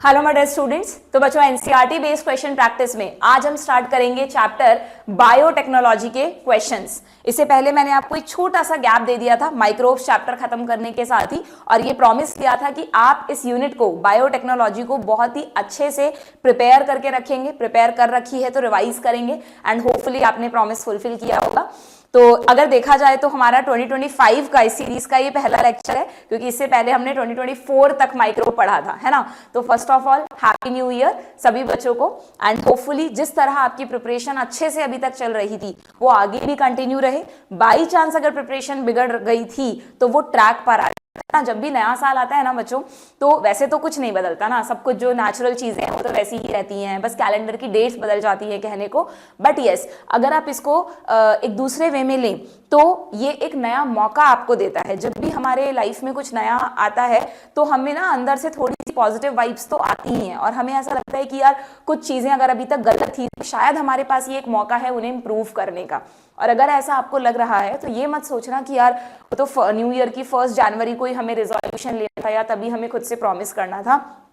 Hello my dear students. तो बच्चों NCERT based question practice में आज हम स्टार्ट करेंगे चैप्टर बायोटेक्नोलॉजी के क्वेश्चंस। इससे पहले मैंने आपको एक छोटा सा गैप दे दिया था माइक्रोब्स चैप्टर खत्म करने के साथ ही, और ये प्रॉमिस किया था कि आप इस यूनिट को बायोटेक्नोलॉजी को बहुत ही अच्छे से प्रिपेयर करके रखेंगे। प्रिपेयर कर रखी है तो रिवाइज करेंगे एंड होपफुली आपने प्रॉमिस फुलफिल किया होगा। तो अगर देखा जाए तो हमारा 2025 का इस सीरीज का ये पहला लेक्चर है, क्योंकि इससे पहले हमने 2024 तक माइक्रो पढ़ा था, है ना। तो first of all happy new year सभी बच्चों को, एंड होपफुली जिस तरह आपकी प्रिपरेशन अच्छे से अभी तक चल रही थी वो आगे भी कंटिन्यू रहे। बाई चांस अगर प्रिपरेशन बिगड़ गई थी तो वो ट्रैक पर आ ना। जब भी नया साल आता है ना बच्चों, तो वैसे तो कुछ नहीं बदलता ना, सब कुछ जो नेचुरल चीजें हैं वो तो वैसी ही रहती हैं, बस कैलेंडर की डेट्स बदल जाती है कहने को। बट यस, अगर आप इसको एक दूसरे वे में लें तो ये एक नया मौका आपको देता है। जब भी हमारे लाइफ में कुछ नया आता है तो हमें ना अंदर से थोड़ी सी पॉजिटिव वाइब्स तो आती ही हैं, और हमें ऐसा लगता है कि यार कुछ चीजें अगर अभी तक गलत थी तो शायद हमारे पास ये एक मौका है उन्हें इम्प्रूव करने का। और अगर ऐसा आपको लग रहा है तो ये मत सोचना कि यार तो न्यू ईयर की 1 जनवरी को ही हमें रिजोल्यूशन लेना था या तभी हमें खुद से प्रॉमिस करना था।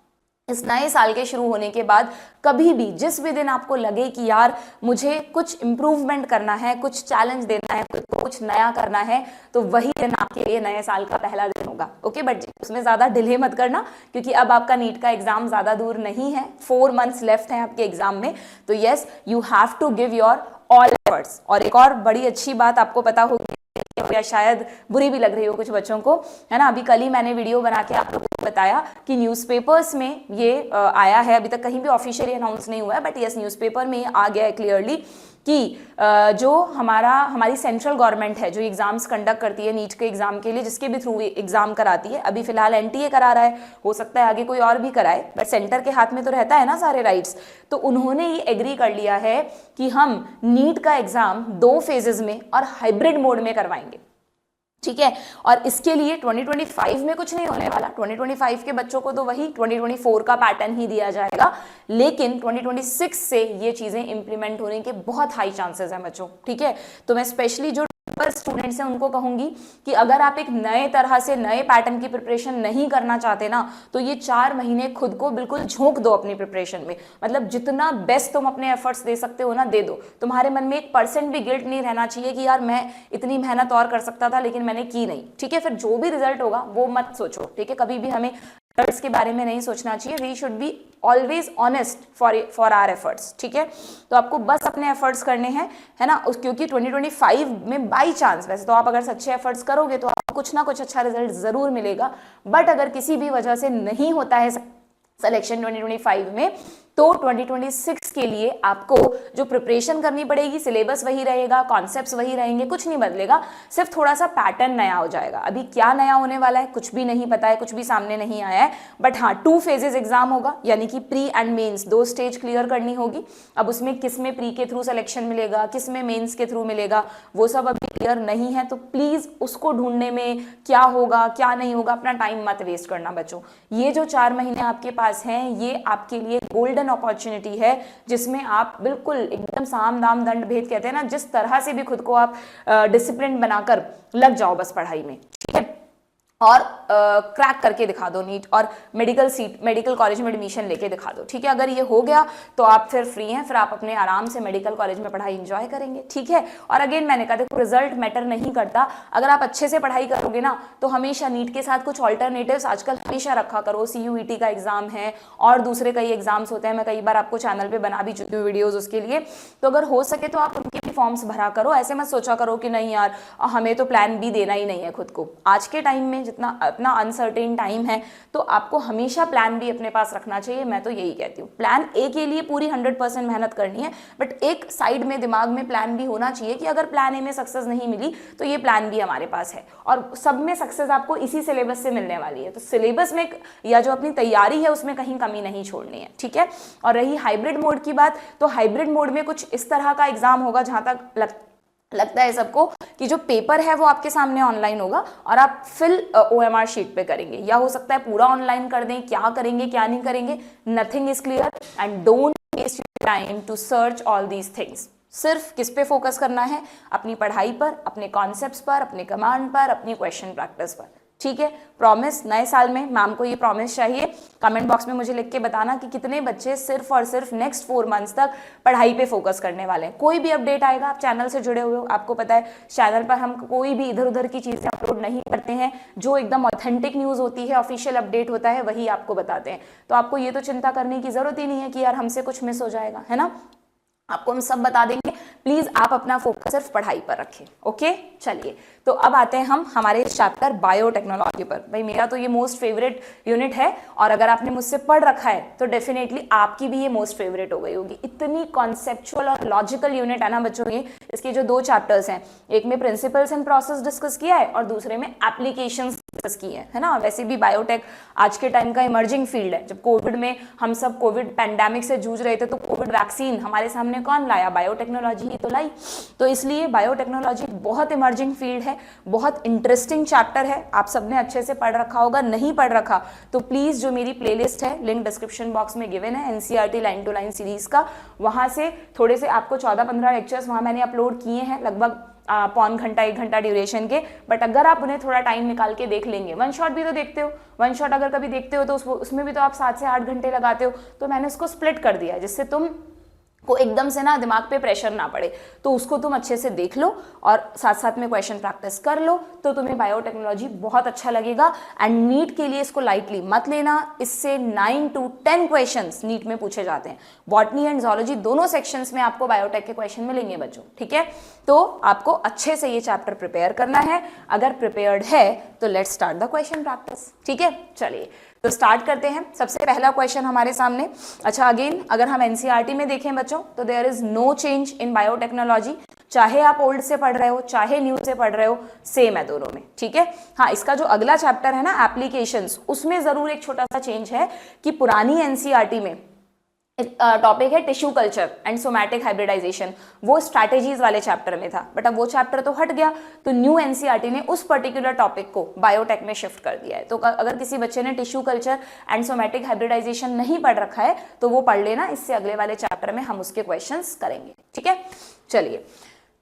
इस नए साल के शुरू होने के बाद कभी भी जिस भी दिन आपको लगे कि यार मुझे कुछ इंप्रूवमेंट करना है, कुछ चैलेंज देना है, कुछ नया करना है, तो वही दिन आपके लिए नए साल का पहला दिन होगा। ओके, बट उसमें ज्यादा डिले मत करना, क्योंकि अब आपका नीट का एग्जाम ज्यादा दूर नहीं है, 4 मंथ्स लेफ्ट हैं आपके एग्जाम में। तो yes, you have to give your all efforts. और एक और बड़ी अच्छी बात आपको पता होगी, या शायद बुरी भी लग रही हो कुछ बच्चों को, है ना। अभी कल ही मैंने वीडियो बना के आप लोगों को बताया कि न्यूज़पेपर्स में ये आया है, अभी तक कहीं भी ऑफिशियली अनाउंस नहीं हुआ है, बट यस न्यूज़पेपर में आ गया है क्लियरली कि जो हमारी सेंट्रल गवर्नमेंट है जो एग्जाम्स कंडक्ट करती है नीट के एग्जाम के लिए, जिसके भी थ्रू एग्जाम कराती है, अभी फिलहाल एनटीए करा रहा है, हो सकता है आगे कोई और भी कराए, बट सेंटर के हाथ में तो रहता है ना सारे राइट्स। तो उन्होंने ये एग्री कर लिया है कि हम नीट का एग्जाम 2 फेजेस में और हाइब्रिड मोड में करवाएंगे, ठीक है। और इसके लिए 2025 में कुछ नहीं होने वाला, 2025 के बच्चों को तो वही 2024 का पैटर्न ही दिया जाएगा, लेकिन 2026 से ये चीजें इंप्लीमेंट होने के बहुत हाई चांसेस हैं बच्चों, ठीक है। तो मैं स्पेशली जो स्टूडेंट्स हैं उनको कहूंगी कि अगर आप एक नए तरह से नए पैटर्न की प्रिपरेशन नहीं करना चाहते ना, तो ये 4 महीने खुद को बिल्कुल झोंक दो अपनी प्रिपरेशन में। मतलब जितना बेस्ट तुम अपने एफर्ट्स दे सकते हो ना, दे दो। तुम्हारे मन में 1% भी गिल्ट नहीं रहना चाहिए कि यार मैं इतनी मेहनत और कर सकता था लेकिन मैंने की नहीं, ठीक है। फिर जो भी रिजल्ट होगा वो मत सोचो, ठीक है। कभी भी हमें रिजल्ट्स के बारे में नहीं सोचना चाहिए। We should be always honest for our efforts, ठीक है। तो आपको बस अपने एफर्ट्स करने हैं, है ना, क्योंकि 2025 में बाई चांस, वैसे तो आप अगर सच्चे एफर्ट्स करोगे तो आपको कुछ ना कुछ अच्छा रिजल्ट जरूर मिलेगा, बट अगर किसी भी वजह से नहीं होता है सिलेक्शन 2025 में, तो 2026 के लिए आपको जो प्रिपरेशन करनी पड़ेगी, सिलेबस वही रहेगा, कॉन्सेप्ट्स वही रहेंगे, कुछ नहीं बदलेगा, सिर्फ थोड़ा सा पैटर्न नया हो जाएगा। अभी क्या नया होने वाला है कुछ भी नहीं पता है, कुछ भी सामने नहीं आया है, बट हाँ 2 फेजेस एग्जाम होगा, यानी कि pre and mains 2 stage clear करनी होगी। अब उसमें किस में प्री के थ्रू सिलेक्शन मिलेगा, किस में मेंस के थ्रू मिलेगा, वो सब अभी क्लियर नहीं है। तो प्लीज उसको ढूंढने में क्या होगा क्या नहीं होगा अपना टाइम मत वेस्ट करना बच्चों। ये जो 4 महीने आपके पास हैं ये आपके लिए गोल्डन अपॉर्चुनिटी है, जिसमें आप बिल्कुल एकदम साम दाम दंड भेद कहते हैं ना, जिस तरह से भी खुद को आप डिसिप्लिन बनाकर लग जाओ बस पढ़ाई में, ठीक है। और क्रैक करके दिखा दो नीट, और मेडिकल कॉलेज में एडमिशन लेके दिखा दो, ठीक है। अगर ये हो गया तो आप फिर फ्री हैं, फिर आप अपने आराम से मेडिकल कॉलेज में पढ़ाई एंजॉय करेंगे, ठीक है। और अगेन मैंने कहा देखो रिजल्ट मैटर नहीं करता, अगर आप अच्छे से पढ़ाई करोगे ना तो हमेशा नीट के साथ कुछ ऑल्टरनेटिव्स आजकल हमेशा रखा करो। CUET का एग्जाम है और दूसरे कई एग्जाम्स होते हैं, मैं कई बार आपको चैनल पर बना भी चुकी हूँ वीडियोज उसके लिए, तो अगर हो सके तो आप उनके भी फॉर्म्स भरा करो। ऐसे मत सोचा करो कि नहीं यार हमें तो प्लान बी देना ही नहीं है खुद को। आज के टाइम में जितना अपना अनसर्टेन टाइम है तो आपको हमेशा प्लान बी अपने पास रखना चाहिए। मैं तो यही कहती हूँ, प्लान ए के लिए पूरी 100% मेहनत करनी है, बट एक साइड में दिमाग में प्लान बी होना चाहिए कि अगर प्लान ए में सक्सेस नहीं मिली तो ये प्लान बी हमारे पास है। और सब में सक्सेस आपको इसी सिलेबस से मिलने वाली है, तो सिलेबस में या जो अपनी तैयारी है उसमें कहीं कमी नहीं छोड़नी है, ठीक है। और रही हाइब्रिड मोड की बात, तो हाइब्रिड मोड में कुछ इस तरह का एग्जाम होगा जहां तक लगता है सबको कि जो पेपर है वो आपके सामने ऑनलाइन होगा और आप फिल OMR शीट पे करेंगे, या हो सकता है पूरा ऑनलाइन कर दें। क्या करेंगे क्या नहीं करेंगे, nothing is clear, and don't waste your time to search all these things. सिर्फ किस पे फोकस करना है, अपनी पढ़ाई पर, अपने कॉन्सेप्ट्स पर, अपने कमांड पर, अपनी क्वेश्चन प्रैक्टिस पर, ठीक है, प्रॉमिस नए साल में मैम को ये प्रॉमिस चाहिए। कमेंट बॉक्स में मुझे लिख के बताना कि कितने बच्चे सिर्फ और सिर्फ नेक्स्ट 4 मंथ्स तक पढ़ाई पे फोकस करने वाले हैं। कोई भी अपडेट आएगा, आप चैनल से जुड़े हुए हो, आपको पता है चैनल पर हम कोई भी इधर उधर की चीजें अपलोड नहीं करते हैं, जो एकदम ऑथेंटिक न्यूज होती है, ऑफिशियल अपडेट होता है, वही आपको बताते हैं। तो आपको ये तो चिंता करने की जरूरत ही नहीं है कि यार हमसे कुछ मिस हो जाएगा, है ना, आपको हम सब बता देंगे। प्लीज आप अपना फोकस सिर्फ पढ़ाई पर रखें। ओके, चलिए तो अब आते हैं हम हमारे चैप्टर बायोटेक्नोलॉजी पर। भाई मेरा तो ये मोस्ट फेवरेट यूनिट है, और अगर आपने मुझसे पढ़ रखा है तो डेफिनेटली आपकी भी ये मोस्ट फेवरेट हो गई होगी। इतनी कॉन्सेप्चुअल और लॉजिकल यूनिट है ना बच्चों की। इसके जो 2 चैप्टर्स हैं, एक में प्रिंसिपल्स एंड प्रोसेस डिस्कस किया है और दूसरे में एप्लीकेशंस डिस्कस की है ना। वैसे भी बायोटेक आज के टाइम का इमर्जिंग फील्ड है। जब कोविड में हम सब कोविड पैंडेमिक से जूझ रहे थे तो कोविड वैक्सीन हमारे सामने कौन लाया? बायोटेक्नोलॉजी ही तो लाई। तो इसलिए बायोटेक्नोलॉजी बहुत इमर्जिंग फील्ड है, बहुत इंटरेस्टिंग चैप्टर है। आप सबने अच्छे से पढ़ रखा होगा, नहीं पढ़ रखा तो प्लीज जो मेरी प्लेलिस्ट है, लिंक डिस्क्रिप्शन बॉक्स में गिवन है, NCERT line to line series का, वहां से थोड़े से आपको 14-15 लेक्चर्स वहां मैंने अपलोड किए हैं, लगभग पौन घंटा 1 घंटा ड्यूरेशन के। बट अगर आप उन्हें थोड़ा टाइम निकाल के देख लेंगे, वन शॉट भी तो देखते हो, वन शॉट अगर कभी देखते हो तो उसमें भी तो आप 7 से 8 घंटे लगाते हो। तो मैंने उसको स्प्लिट कर दिया जिससे तुम को एकदम से ना दिमाग पे प्रेशर ना पड़े, तो उसको तुम अच्छे से देख लो और साथ साथ में क्वेश्चन प्रैक्टिस कर लो, तो तुम्हें बायोटेक्नोलॉजी बहुत अच्छा लगेगा। एंड नीट के लिए इसको लाइटली मत लेना, इससे 9 to 10 क्वेश्चंस नीट में पूछे जाते हैं। बॉटनी एंड ज़ूलॉजी दोनों सेक्शंस में आपको बायोटेक के क्वेश्चन मिलेंगे बच्चों, ठीक है। तो आपको अच्छे से ये चैप्टर प्रिपेयर करना है। अगर प्रिपेयर्ड है तो let's start the question practice, ठीक है। चलिए तो स्टार्ट करते हैं। सबसे पहला क्वेश्चन हमारे सामने, अच्छा अगेन अगर हम एनसीईआरटी में देखें बच्चों तो there is no change in biotechnology, चाहे आप ओल्ड से पढ़ रहे हो चाहे न्यू से पढ़ रहे हो, सेम है दोनों में, ठीक है। हाँ, इसका जो अगला चैप्टर है ना एप्लीकेशंस, उसमें जरूर एक छोटा सा चेंज है कि पुरानी एनसीईआरटी में टॉपिक है tissue culture and somatic hybridization, वो स्ट्रैटेजीज वाले चैप्टर में था, बट अब वो चैप्टर तो हट गया, तो न्यू एनसीईआरटी ने उस पर्टिकुलर टॉपिक को बायोटेक में शिफ्ट कर दिया है। तो अगर किसी बच्चे ने tissue culture and somatic hybridization नहीं पढ़ रखा है तो वो पढ़ लेना, इससे अगले वाले चैप्टर में हम उसके क्वेश्चंस करेंगे, ठीक है। चलिए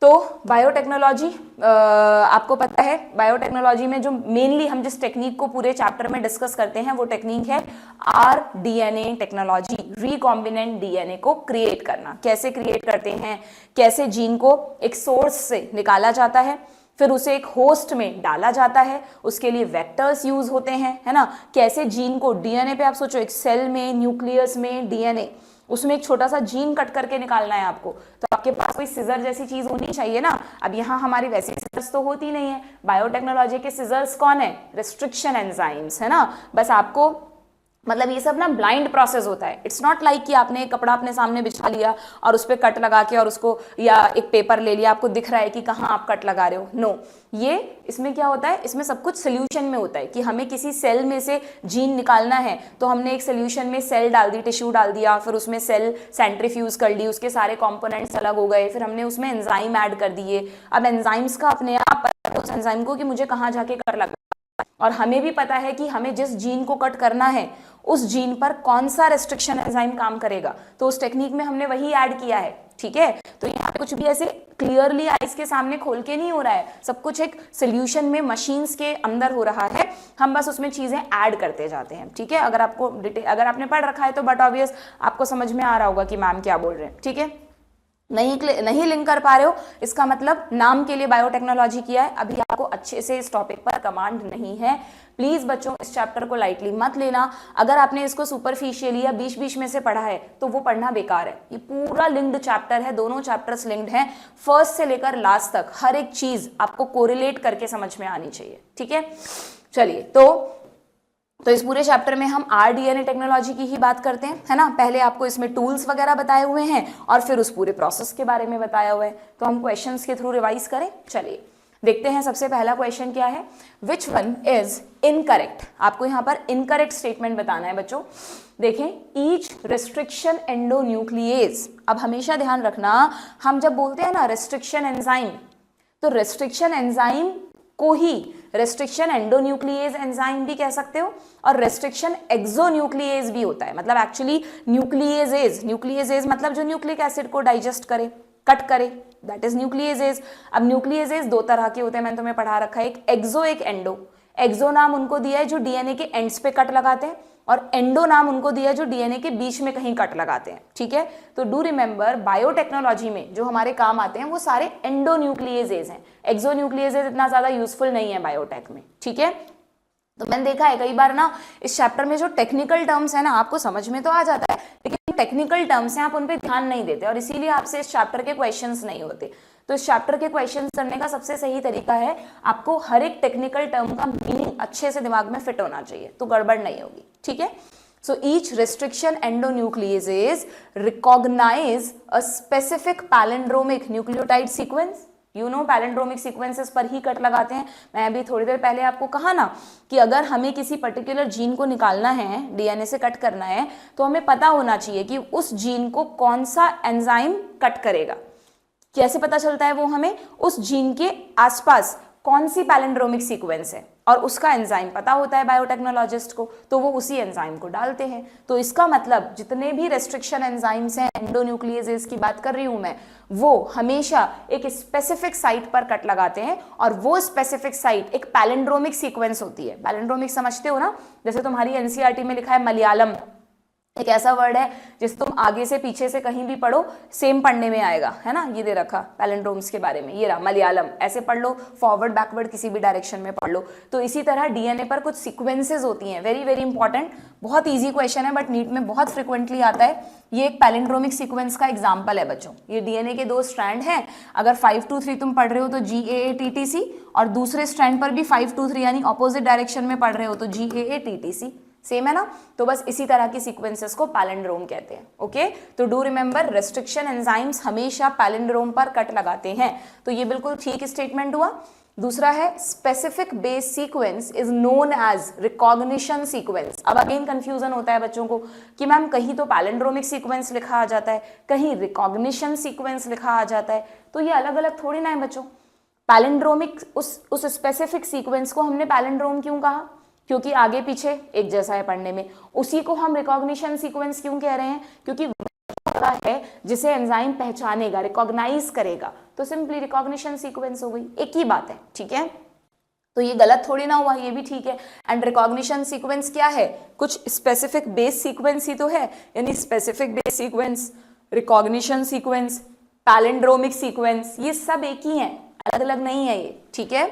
तो बायोटेक्नोलॉजी, आपको पता है बायोटेक्नोलॉजी में जो मेनली हम जिस टेक्निक को पूरे चैप्टर में डिस्कस करते हैं वो टेक्निक है आरडीएनए टेक्नोलॉजी, रिकॉम्बिनेंट डीएनए को क्रिएट करना। कैसे क्रिएट करते हैं, कैसे जीन को एक सोर्स से निकाला जाता है, फिर उसे एक होस्ट में डाला जाता है, उसके लिए वेक्टर्स यूज होते हैं, है ना। कैसे जीन को डीएनए पे, आप सोचो एक सेल में, न्यूक्लियस में डीएनए, उसमें एक छोटा सा जीन कट करके निकालना है आपको, तो आपके पास कोई सिजर जैसी चीज होनी चाहिए ना। अब यहाँ हमारी वैसी सिजर्स तो होती नहीं है। बायोटेक्नोलॉजी के सिजर्स कौन है? रिस्ट्रिक्शन एंजाइम्स, है ना। बस आपको मतलब ये सब ना ब्लाइंड प्रोसेस होता है। इट्स नॉट लाइक कि आपने एक कपड़ा अपने सामने बिछा लिया और उस पर कट लगा के और उसको, या एक पेपर ले लिया, आपको दिख रहा है कि कहाँ आप कट लगा रहे हो। नो, ये इसमें क्या होता है, इसमें सब कुछ सोल्यूशन में होता है कि हमें किसी सेल में से जीन निकालना है तो हमने एक सोल्यूशन में सेल डाल दी, टिश्यू डाल दिया, फिर उसमें सेल सेंट्रीफ्यूज कर ली, उसके सारे कंपोनेंट्स अलग हो गए, फिर हमने उसमें एंजाइम ऐड कर दिए। अब एंजाइम्स का अपने आप पता है उस एंजाइम को कि मुझे कहाँ जाके कट लगा, और हमें भी पता है कि हमें जिस जीन को कट करना है उस जीन पर कौन सा रेस्ट्रिक्शन एंजाइम काम करेगा, तो उस टेक्निक में हमने वही ऐड किया है, ठीक है। तो यहाँ पे कुछ भी ऐसे क्लियरली आइस के सामने खोल के नहीं हो रहा है, सब कुछ एक सोल्यूशन में मशीन्स के अंदर हो रहा है, हम बस उसमें चीजें ऐड करते जाते हैं, ठीक है। अगर आपको अगर आपने पढ़ रखा है तो बट ऑब्वियस आपको समझ में आ रहा होगा कि मैम क्या बोल रहे हैं, ठीक है। नहीं लिंक कर पा रहे हो, इसका मतलब नाम के लिए बायोटेक्नोलॉजी किया है, अभी आपको अच्छे से इस टॉपिक पर कमांड नहीं है। प्लीज बच्चों इस चैप्टर को लाइटली मत लेना। अगर आपने इसको सुपरफिशियली या बीच बीच में से पढ़ा है तो वो पढ़ना बेकार है। ये पूरा लिंक्ड चैप्टर है, दोनों चैप्टर्स लिंक्ड हैं, फर्स्ट से लेकर लास्ट तक हर एक चीज आपको कोरिलेट करके समझ में आनी चाहिए, ठीक है। चलिए तो इस पूरे चैप्टर में हम आरडीएनए टेक्नोलॉजी की ही बात करते हैं, है ना। पहले आपको इसमें टूल्स वगैरह बताए हुए हैं और फिर उस पूरे प्रोसेस के बारे में बताया हुआ है, तो हम क्वेश्चंस के थ्रू रिवाइज करें। चलिए देखते हैं, सबसे पहला क्वेश्चन क्या है, विच वन इज इनकरेक्ट। आपको यहाँ पर इनकरेक्ट स्टेटमेंट बताना है बच्चों। देखें, ईच रिस्ट्रिक्शन एंडोन्यूक्लिएज, अब हमेशा ध्यान रखना, हम जब बोलते हैं ना रेस्ट्रिक्शन एंजाइम, तो रेस्ट्रिक्शन एंजाइम को ही रेस्ट्रिक्शन एंडोन्यूक्लिएज एंजाइम भी कह सकते हो, और रेस्ट्रिक्शन एक्सोन्यूक्लिएज भी होता है। मतलब एक्चुअली न्यूक्लिएजेज मतलब जो न्यूक्लिक एसिड को डाइजेस्ट करे, कट करे, दैट इज न्यूक्लिएजेज। अब न्यूक्लिएजेज 2 तरह के होते हैं, मैंने तुम्हें पढ़ा रखा है, एक एक्सो एक एंडो। एक्सो नाम उनको दिया है जो डीएनए के एंड्स पे कट लगाते हैं, और एंडो नाम उनको दिया है जो डीएनए के बीच में कहीं कट लगाते हैं। ठीक है, तो डू रिमेंबर बायोटेक्नोलॉजी में जो हमारे काम आते हैं वो सारे एंडोन्यूक्लिएजेज हैं, एक्सोन्यूक्लिएजेज इतना ज्यादा यूजफुल नहीं है बायोटेक में। ठीक है, तो मैंने देखा है कई बार ना इस चैप्टर में जो टेक्निकल टर्म्स है ना आपको समझ में तो आ जाता है, लेकिन टेक्निकल टर्म्स हैं आप उन पे ध्यान नहीं देते और इसीलिए आपसे इस चैप्टर के क्वेश्चंस नहीं होते। तो इस चैप्टर के क्वेश्चंस करने का सबसे सही तरीका है आपको हर एक टेक्निकल टर्म का मीनिंग अच्छे से दिमाग में फिट होना चाहिए, तो गड़बड़ नहीं होगी। ठीक है, so each restriction endonucleases recognize a specific palindromic nucleotide sequence। You know palindromic sequences पर ही कट लगाते हैं। मैं अभी थोड़ी देर पहले आपको कहा ना कि अगर हमें किसी पर्टिकुलर जीन को निकालना है, डीएनए से कट करना है, तो हमें पता होना चाहिए कि उस जीन को कौन सा एंजाइम कट करेगा। कैसे पता चलता है वो हमें? उस जीन के आसपास कौन सी पैलिंड्रोमिक सीक्वेंस है और उसका एंजाइम पता होता है बायोटेक्नोलॉजिस्ट को, तो वो उसी एंजाइम को डालते हैं। तो इसका मतलब जितने भी रेस्ट्रिक्शन एंजाइम्स हैं, एंडोन्यूक्लिएजेस की बात कर रही हूं मैं, वो हमेशा एक स्पेसिफिक साइट पर कट लगाते हैं और वो स्पेसिफिक साइट एक पैलिंड्रोमिक सीक्वेंस होती है। पैलिंड्रोमिक समझते हो ना, जैसे तुम्हारी एनसीईआरटी में लिखा है मलयालम, एक ऐसा वर्ड है जिस तुम आगे से पीछे से कहीं भी पढ़ो सेम पढ़ने में आएगा, है ना। ये दे रखा पैलिंड्रोम्स के बारे में, ये रहा मलयालम, ऐसे पढ़ लो, फॉरवर्ड बैकवर्ड किसी भी डायरेक्शन में पढ़ लो। तो इसी तरह डीएनए पर कुछ सीक्वेंसेस होती हैं, वेरी वेरी इंपॉर्टेंट, बहुत इजी क्वेश्चन है बट नीट में बहुत फ्रिक्वेंटली आता है। ये एक पैलिंड्रोमिक सीक्वेंस का एग्जाम्पल है बच्चों। ये डीएनए के 2 स्ट्रैंड हैं, अगर 5-2-3 तुम पढ़ रहे हो तो GAATTC, और दूसरे स्ट्रैंड पर भी 5-2-3 यानी ऑपोजिट डायरेक्शन में पढ़ रहे हो तो GAATTC, सेम है ना। तो बस इसी तरह की सीक्वेंसेस को पैलिंड्रोम कहते हैं। ओके, तो डू रिमेंबर रेस्ट्रिक्शन एंजाइम्स हमेशा पैलिंड्रोम पर कट लगाते हैं। तो ये बिल्कुल ठीक स्टेटमेंट हुआ। दूसरा है specific base sequence is known as recognition sequence. अब अगेन कंफ्यूजन होता है बच्चों को कि मैम कहीं तो पैलिंड्रोमिक सीक्वेंस लिखा आ जाता है, कहीं रिकॉग्निशन सीक्वेंस लिखा आ जाता है, तो ये अलग अलग थोड़ी ना है बच्चों। पैलिंड्रोमिक उस स्पेसिफिक सीक्वेंस को हमने पैलिंड्रोम क्यों कहा? क्योंकि आगे पीछे एक जैसा है पढ़ने में। उसी को हम रिकॉग्निशन सीक्वेंस क्यों कह रहे हैं? क्योंकि है जिसे एंजाइम पहचानेगा, रिकॉग्नाइज करेगा, तो सिंपली रिकॉग्निशन सीक्वेंस हो गई, एक ही बात है। ठीक है, तो ये गलत थोड़ी ना हुआ, ये भी ठीक है। एंड रिकॉग्निशन सीक्वेंस क्या है? कुछ स्पेसिफिक बेस सीक्वेंस ही तो है, यानी specific base sequence, recognition sequence, palindromic sequence, ये सब एक ही है, अलग अलग नहीं है ये। ठीक है,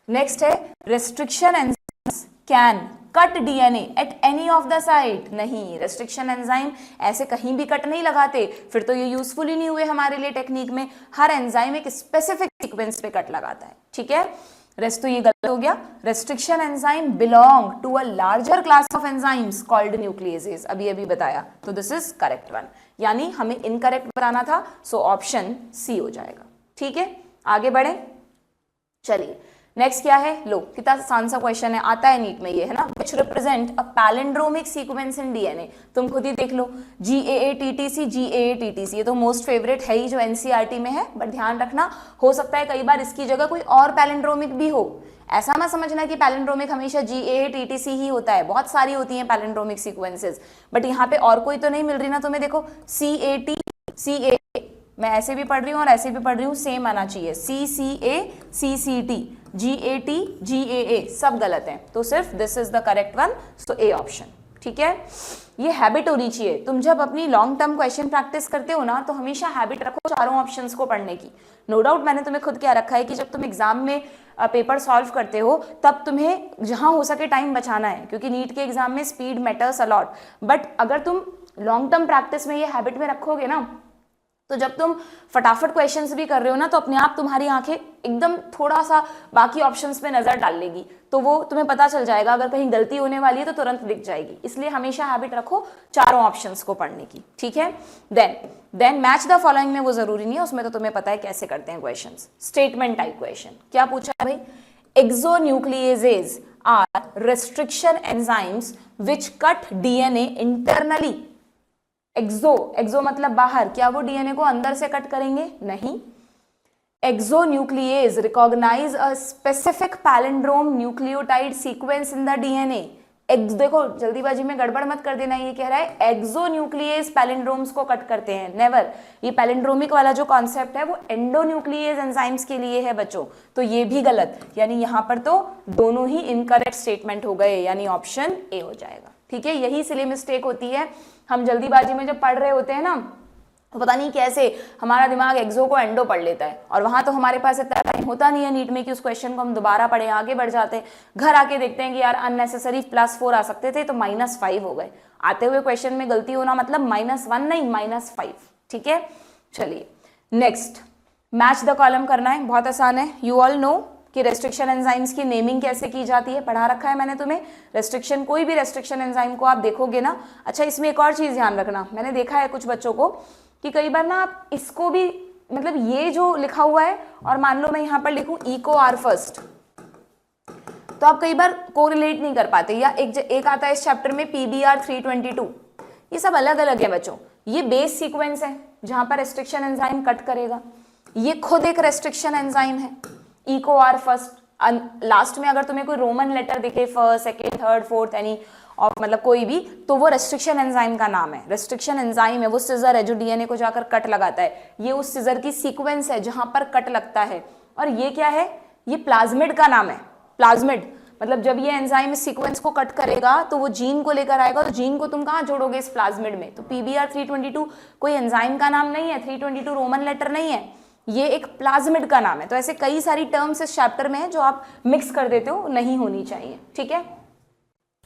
नेक्स्ट है restriction enzymes can cut DNA at any of the site. नहीं, रेस्ट्रिक्शन एंजाइम ऐसे कहीं भी कट नहीं लगाते, फिर तो ये यूजफुल ही नहीं हुए हमारे लिए टेक्निक में। हर एंजाइम एक स्पेसिफिक सीक्वेंस पे कट लगाता है। ठीक है, रेस्ट तो ये गलत हो गया। Restriction enzyme belong to a larger class of enzymes called nucleases, अभी अभी बताया, तो दिस इज करेक्ट वन, यानी हमें इनकरेक्ट बताना था, सो ऑप्शन सी हो जाएगा। ठीक है, आगे बढ़े, चलिए नेक्स्ट क्या है? लो कितना आसान सा क्वेश्चन है, आता है नीट में ये, है ना। Which represent a palindromic sequence in DNA. तुम खुद ही देख लो, GAATTC, GAATTC, ये तो मोस्ट फेवरेट है ही जो एनसीईआरटी में है, बट ध्यान रखना हो सकता है कई बार इसकी जगह कोई और पैलिंड्रोमिक भी हो। ऐसा मत समझना कि पैलिंड्रोमिक हमेशा GAATTC ही होता है, बहुत सारी होती हैं पैलिंड्रोमिक सीक्वेंसेस, बट यहाँ पे और कोई तो नहीं मिल रही ना तुम्हें। देखो CAT, CA, मैं ऐसे भी पढ़ रही हूँ और ऐसे भी पढ़ रही हूँ, सेम आना चाहिए। CCA, CCT, GAT, GAA, सब गलत हैं, तो सिर्फ this is the correct one, so A option. ठीक है, ये हैबिट होनी चाहिए। तुम जब अपनी लॉन्ग टर्म क्वेश्चन प्रैक्टिस करते हो ना, तो हमेशा हैबिट रखो चारों ऑप्शंस को पढ़ने की। नो डाउट मैंने तुम्हें खुद क्या रखा है कि जब तुम एग्जाम में पेपर सॉल्व करते हो तब तुम्हें जहां हो सके टाइम बचाना है, क्योंकि नीट के एग्जाम में स्पीड मैटर्स अलॉट। बट अगर तुम लॉन्ग टर्म प्रैक्टिस में ये हैबिट में रखोगे ना, तो जब तुम फटाफट क्वेश्चंस भी कर रहे हो ना, तो अपने आप तुम्हारी आंखें एकदम थोड़ा सा बाकी ऑप्शंस पे नजर डाल लेगी, तो वो तुम्हें पता चल जाएगा, अगर कहीं गलती होने वाली है तो तुरंत दिख जाएगी। इसलिए हमेशा हैबिट रखो चारों ऑप्शंस को पढ़ने की। ठीक है, देन मैच द फॉलोइंग में वो जरूरी नहीं है, उसमें तो तुम्हें पता है कैसे करते हैं क्वेश्चंस। स्टेटमेंट टाइप क्वेश्चन क्या पूछा है भाई? Exonucleases are restriction enzymes which cut DNA internally. Exo मतलब बाहर, क्या वो डीएनए को अंदर से कट करेंगे? नहीं। Exonuclease recognise a specific palindrome nucleotide sequence in the DNA, देखो जल्दीबाजी में गड़बड़ मत कर देना, ये कह रहा है एक्सोन्यूक्लियस पैलिंड्रोम्स को कट करते हैं, नेवर। ये पैलिंड्रोमिक वाला जो कॉन्सेप्ट है वो एंडोन्यूक्लियस एंजाइम्स के लिए है बच्चों, तो ये भी गलत, यानी यहाँ पर तो दोनों ही इनकरेक्ट स्टेटमेंट हो गए, यानी ऑप्शन ए हो जाएगा। ठीक है, यही इसलिए मिस्टेक होती है, हम जल्दीबाजी में जब पढ़ रहे होते हैं ना तो पता नहीं कैसे हमारा दिमाग एक्सो को एंडो पढ़ लेता है, और वहां तो हमारे पास इतना टाइम होता नहीं है नीट में कि उस क्वेश्चन को हम दोबारा पढ़ें, आगे बढ़ जाते हैं, घर आके देखते हैं कि यार अननेसेसरी +4 आ सकते थे तो -5 हो गए। आते हुए क्वेश्चन में गलती होना मतलब -1 नहीं -5। ठीक है, चलिए नेक्स्ट, मैच द कॉलम करना है, बहुत आसान है। यू ऑल नो कि रेस्ट्रिक्शन एंजाइम्स की नेमिंग कैसे की जाती है, पढ़ा रखा है मैंने तुम्हें। रेस्ट्रिक्शन, कोई भी रेस्ट्रिक्शन एंजाइम को आप देखोगे ना, अच्छा इसमें एक और चीज ध्यान रखना, मैंने देखा है कुछ बच्चों को कि कई बार ना आप इसको भी, मतलब ये जो लिखा हुआ है और मान लो मैं यहाँ पर लिखूं EcoR फर्स्ट, तो आप कई बार कोरिलेट नहीं कर पाते, या एक आता है इस चैप्टर में PBR 322, ये सब अलग अलग है बच्चों। ये बेस सीक्वेंस है जहां पर रेस्ट्रिक्शन एंजाइम कट करेगा, ये खुद एक रेस्ट्रिक्शन एंजाइम है EcoR फर्स्ट। लास्ट में अगर तुम्हें कोई रोमन लेटर दिखे, फर्स्ट, सेकेंड, थर्ड, फोर्थ, यानी और मतलब कोई भी, तो वो रेस्ट्रिक्शन एंजाइम का नाम है। रेस्ट्रिक्शन एंजाइम है वो सिजर है जो डीएनए को जाकर कट लगाता है, ये उस सिजर की सीक्वेंस है जहां पर कट लगता है। और ये क्या है, ये प्लाज्मिड का नाम है। प्लाज्मिड मतलब जब ये एंजाइम इस सीक्वेंस को कट करेगा तो वो जीन को लेकर आएगा, तो जीन को तुम कहाँ जोड़ोगे, इस प्लाज्मिड में। तो PBR 322 कोई एंजाइम का नाम नहीं है, 322 रोमन लेटर नहीं है, ये एक प्लाज्मिड का नाम है। तो ऐसे कई सारी टर्म्स इस चैप्टर में है जो आप मिक्स कर देते हो, नहीं होनी चाहिए। ठीक है,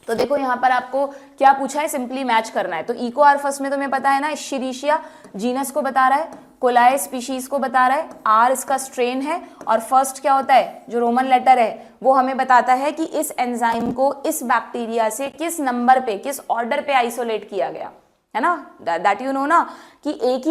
तो देखो यहाँ पर आपको क्या पूछा है, सिंपली मैच करना है। तो EcoR फर्स्ट में तुम्हें पता है ना, इश्चीरिशिया जीनस को बता रहा है, कोलाए स्पीशीज को बता रहा है, R इसका स्ट्रेन है, और फर्स्ट क्या होता है, जो रोमन लेटर है वो हमें बताता है कि इस एंजाइम को इस बैक्टीरिया से किस नंबर पे, किस ऑर्डर पे आइसोलेट किया गया है ना। दैट यू नो ना कि एक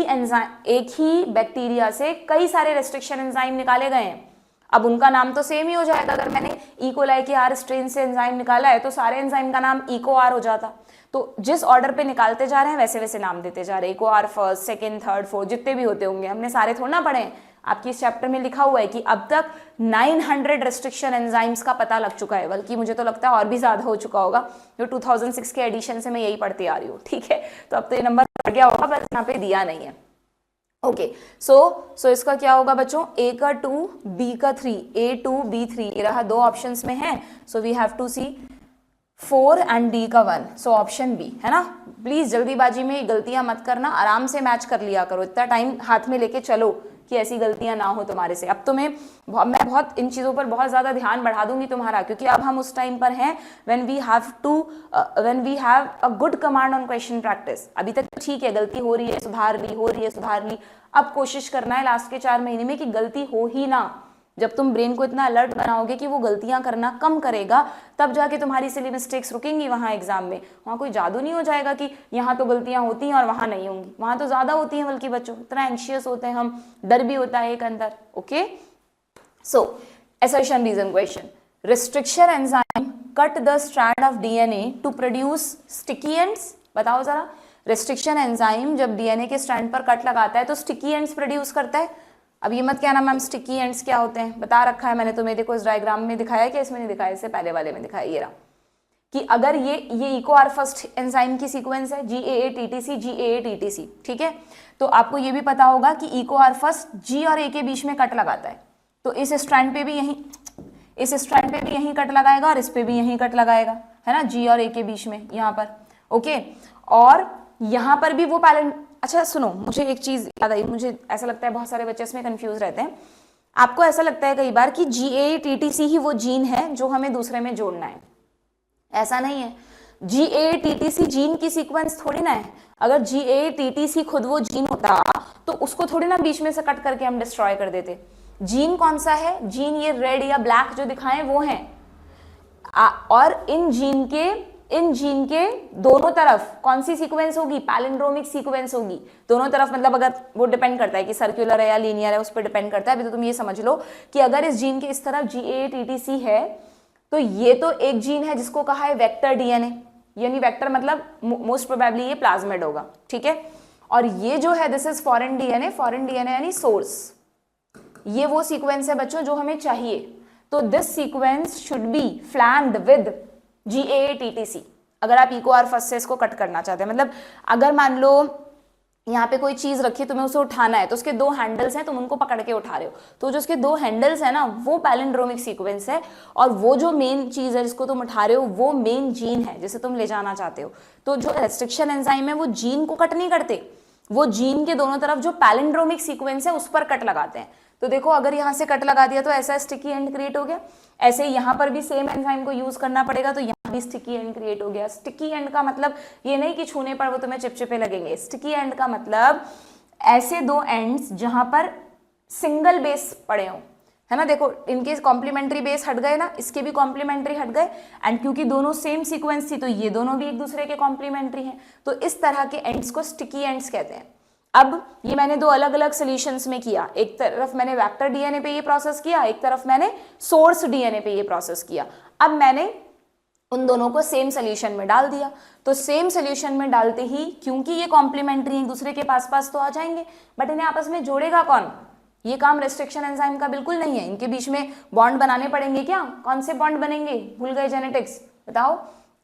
ही बैक्टीरिया से कई सारे रेस्ट्रिक्शन एंजाइम निकाले गए हैं। अब उनका नाम तो सेम ही हो जाएगा, अगर मैंने E. coli के R स्ट्रेन से एंजाइम निकाला है तो सारे एंजाइम का नाम EcoR हो जाता। तो जिस ऑर्डर पे निकालते जा रहे हैं वैसे वैसे नाम देते जा रहे हैं, EcoR first, second, third, fourth, जितने भी होते होंगे, हमने सारे थोड़ा ना पढ़े हैं। आपकी इस चैप्टर में लिखा हुआ है कि अब तक 900 रेस्ट्रिक्शन एंजाइम्स का पता लग चुका है, बल्कि मुझे तो लगता है और भी ज्यादा हो चुका होगा, जो 2006 के एडिशन से मैं यही पढ़ती आ रही हूँ। ठीक है, तो अब तो ये नंबर बढ़ गया होगा, बस यहाँ पे दिया नहीं है। ओके, सो इसका क्या होगा बच्चों, A का 2, B का 3, A2, B3, ये रहा, दो ऑप्शंस में है। So we have to see 4 and D का 1, सो ऑप्शन B है ना। प्लीज जल्दीबाजी में गलतियां मत करना, आराम से मैच कर लिया करो, इतना टाइम हाथ में लेके चलो कि ऐसी गलतियां ना हो तुम्हारे से। अब तो मैं बहुत इन चीज़ों पर बहुत ज़्यादा ध्यान बढ़ा दूंगी तुम्हारा, क्योंकि अब हम उस टाइम पर हैं when we have a good command on question practice. अभी तक ठीक है, गलती हो रही है, सुधार ली। अब कोशिश करना है लास्ट के 4 महीने में कि गलती हो ही ना। जब तुम ब्रेन को इतना अलर्ट बनाओगे कि वो गलतियां करना कम करेगा, तब जाके तुम्हारी सिली मिस्टेक्स रुकेंगी वहां एग्जाम में। वहां कोई जादू नहीं हो जाएगा कि यहाँ तो गलतियां होती हैं और वहां नहीं होंगी, वहां तो ज्यादा होती हैं, बल्कि बच्चों इतना एंशियस होते हैं हम, डर भी होता है एक अंदर। Okay, so assertion reason question, restriction enzyme cut the strand of DNA to produce sticky ends। बताओ जरा, रेस्ट्रिक्शन एंजाइम जब डीएनए के स्ट्रैंड पर कट लगाता है तो स्टिकी एंड्स प्रोड्यूस करता है। अब ये मत कहना मैम स्टिकी एंड्स क्या होते हैं, बता रखा है मैंने तुम्हें, देखो इस डायग्राम में दिखाया है कि इसमें नहीं दिखाया, इससे पहले वाले में दिखाया, ये रहा, कि अगर ये EcoR फर्स्ट एंजाइम की सीक्वेंस है GAA-TTC, ठीक है, तो आपको ये भी पता होगा कि EcoR फर्स्ट G और A के बीच में कट लगाता है, तो इस स्ट्रैंड पे भी यहीं कट लगाएगा और इस पे भी यहीं कट लगाएगा, है ना, G और A के बीच में यहाँ पर। ओके, और यहाँ पर भी वो अच्छा सुनो, मुझे एक चीज याद आई, मुझे ऐसा लगता है बहुत सारे बच्चे इसमें कंफ्यूज रहते हैं। आपको ऐसा लगता है कई बार कि GAA-TTC ही वो जीन है जो हमें दूसरे में जोड़ना है, ऐसा नहीं है। GAA-TTC जीन की सीक्वेंस थोड़ी ना है। अगर GAA-TTC खुद वो जीन होता तो उसको थोड़ी ना बीच में से कट करके हम डिस्ट्रॉय कर देते। जीन कौन सा है, जीन ये रेड या ब्लैक जो दिखाएं वो है, और इन जीन के दोनों तरफ कौन सी सीक्वेंस होगी, पैलिंड्रोमिक सीक्वेंस होगी। दोनों तरफ मतलब अगर वो डिपेंड करता है कि सर्कुलर है या लीनियर है, उस पर डिपेंड करता है। अभी तो तुम ये समझ लो कि अगर इस जीन के इस तरफ GAA-TTC है तो ये तो एक जीन है जिसको कहा है वेक्टर डीएनए, यानी वेक्टर मतलब मोस्ट प्रोबेबली ये प्लाज्मिड होगा, ठीक है। और ये जो है दिस इज फॉरेन डीएनए यानी सोर्स। ये वो सीक्वेंस है बच्चों जो हमें चाहिए। तो this sequence should be flanked with GAATTC, अगर आप इको आर फर्स्ट से इसको कट करना चाहते हैं, मतलब अगर मान लो यहाँ पे कोई चीज रखी, तुम्हें उसे उठाना है, तो उसके दो हैंडल्स हैं, तुम उनको पकड़ के उठा रहे हो, तो जो उसके दो हैंडल्स है ना वो पैलिंड्रोमिक सीक्वेंस है, और वो जो मेन चीज है जिसको तुम उठा रहे हो वो मेन जीन है जिसे तुम ले जाना चाहते हो। तो जो रेस्ट्रिक्शन एंजाइम है वो जीन को कट नहीं करते, वो जीन के दोनों तरफ जो पैलिंड्रोमिक सीक्वेंस है उस पर कट लगाते हैं। तो देखो अगर यहाँ से कट लगा दिया तो ऐसा स्टिकी एंड क्रिएट हो गया, ऐसे यहाँ पर भी सेम एंजाइम को यूज करना पड़ेगा, तो यहाँ भी स्टिकी एंड क्रिएट हो गया। स्टिकी एंड का मतलब ये नहीं कि छूने पर वो तुम्हें चिपचिपे लगेंगे, स्टिकी एंड का मतलब ऐसे दो एंड्स जहां पर सिंगल बेस पड़े हों, है ना। देखो इनके कॉम्प्लीमेंट्री बेस हट गए ना, इसके भी कॉम्प्लीमेंट्री हट गए, एंड क्योंकि दोनों सेम सीक्वेंस थी तो ये दोनों भी एक दूसरे के कॉम्प्लीमेंट्री हैं, तो इस तरह के एंड्स को स्टिकी एंड्स कहते हैं। अब ये मैंने दो अलग अलग सॉल्यूशंस में किया, एक तरफ मैंने वेक्टर डीएनए पे ये प्रोसेस किया, एक तरफ मैंने सोर्स डीएनए पे ये प्रोसेस किया। अब मैंने उन दोनों को सेम सोल्यूशन में डाल दिया, तो सेम सोल्यूशन में डालते ही क्योंकि ये कॉम्प्लीमेंट्री एक दूसरे के पास तो आ जाएंगे, बट इन्हें आपस में जोड़ेगा कौन? ये काम रेस्ट्रिक्शन एंजाइम का बिल्कुल नहीं है। इनके बीच में बॉन्ड बनाने पड़ेंगे क्या? कौन से बॉन्ड बनेंगे? भूल गए जेनेटिक्स, बताओ।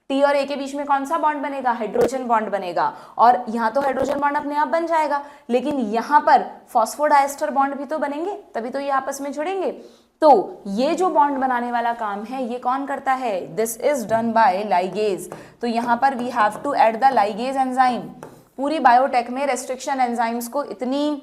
टी और ए के बीच में कौन सा बॉन्ड बनेगा? हाइड्रोजन बॉन्ड बनेगा, और यहाँ तो हाइड्रोजन बॉन्ड अपने आप बन जाएगा, लेकिन यहाँ पर फॉस्फोडाइस्टर बॉन्ड भी तो बनेंगे, तभी तो ये आपस में जुड़ेंगे। तो ये जो बॉन्ड बनाने वाला काम है ये कौन करता है? This is done by ligase. तो यहाँ पर we have to add the ligase enzyme. पूरी बायोटेक में रेस्ट्रिक्शन एंजाइम्स को इतनी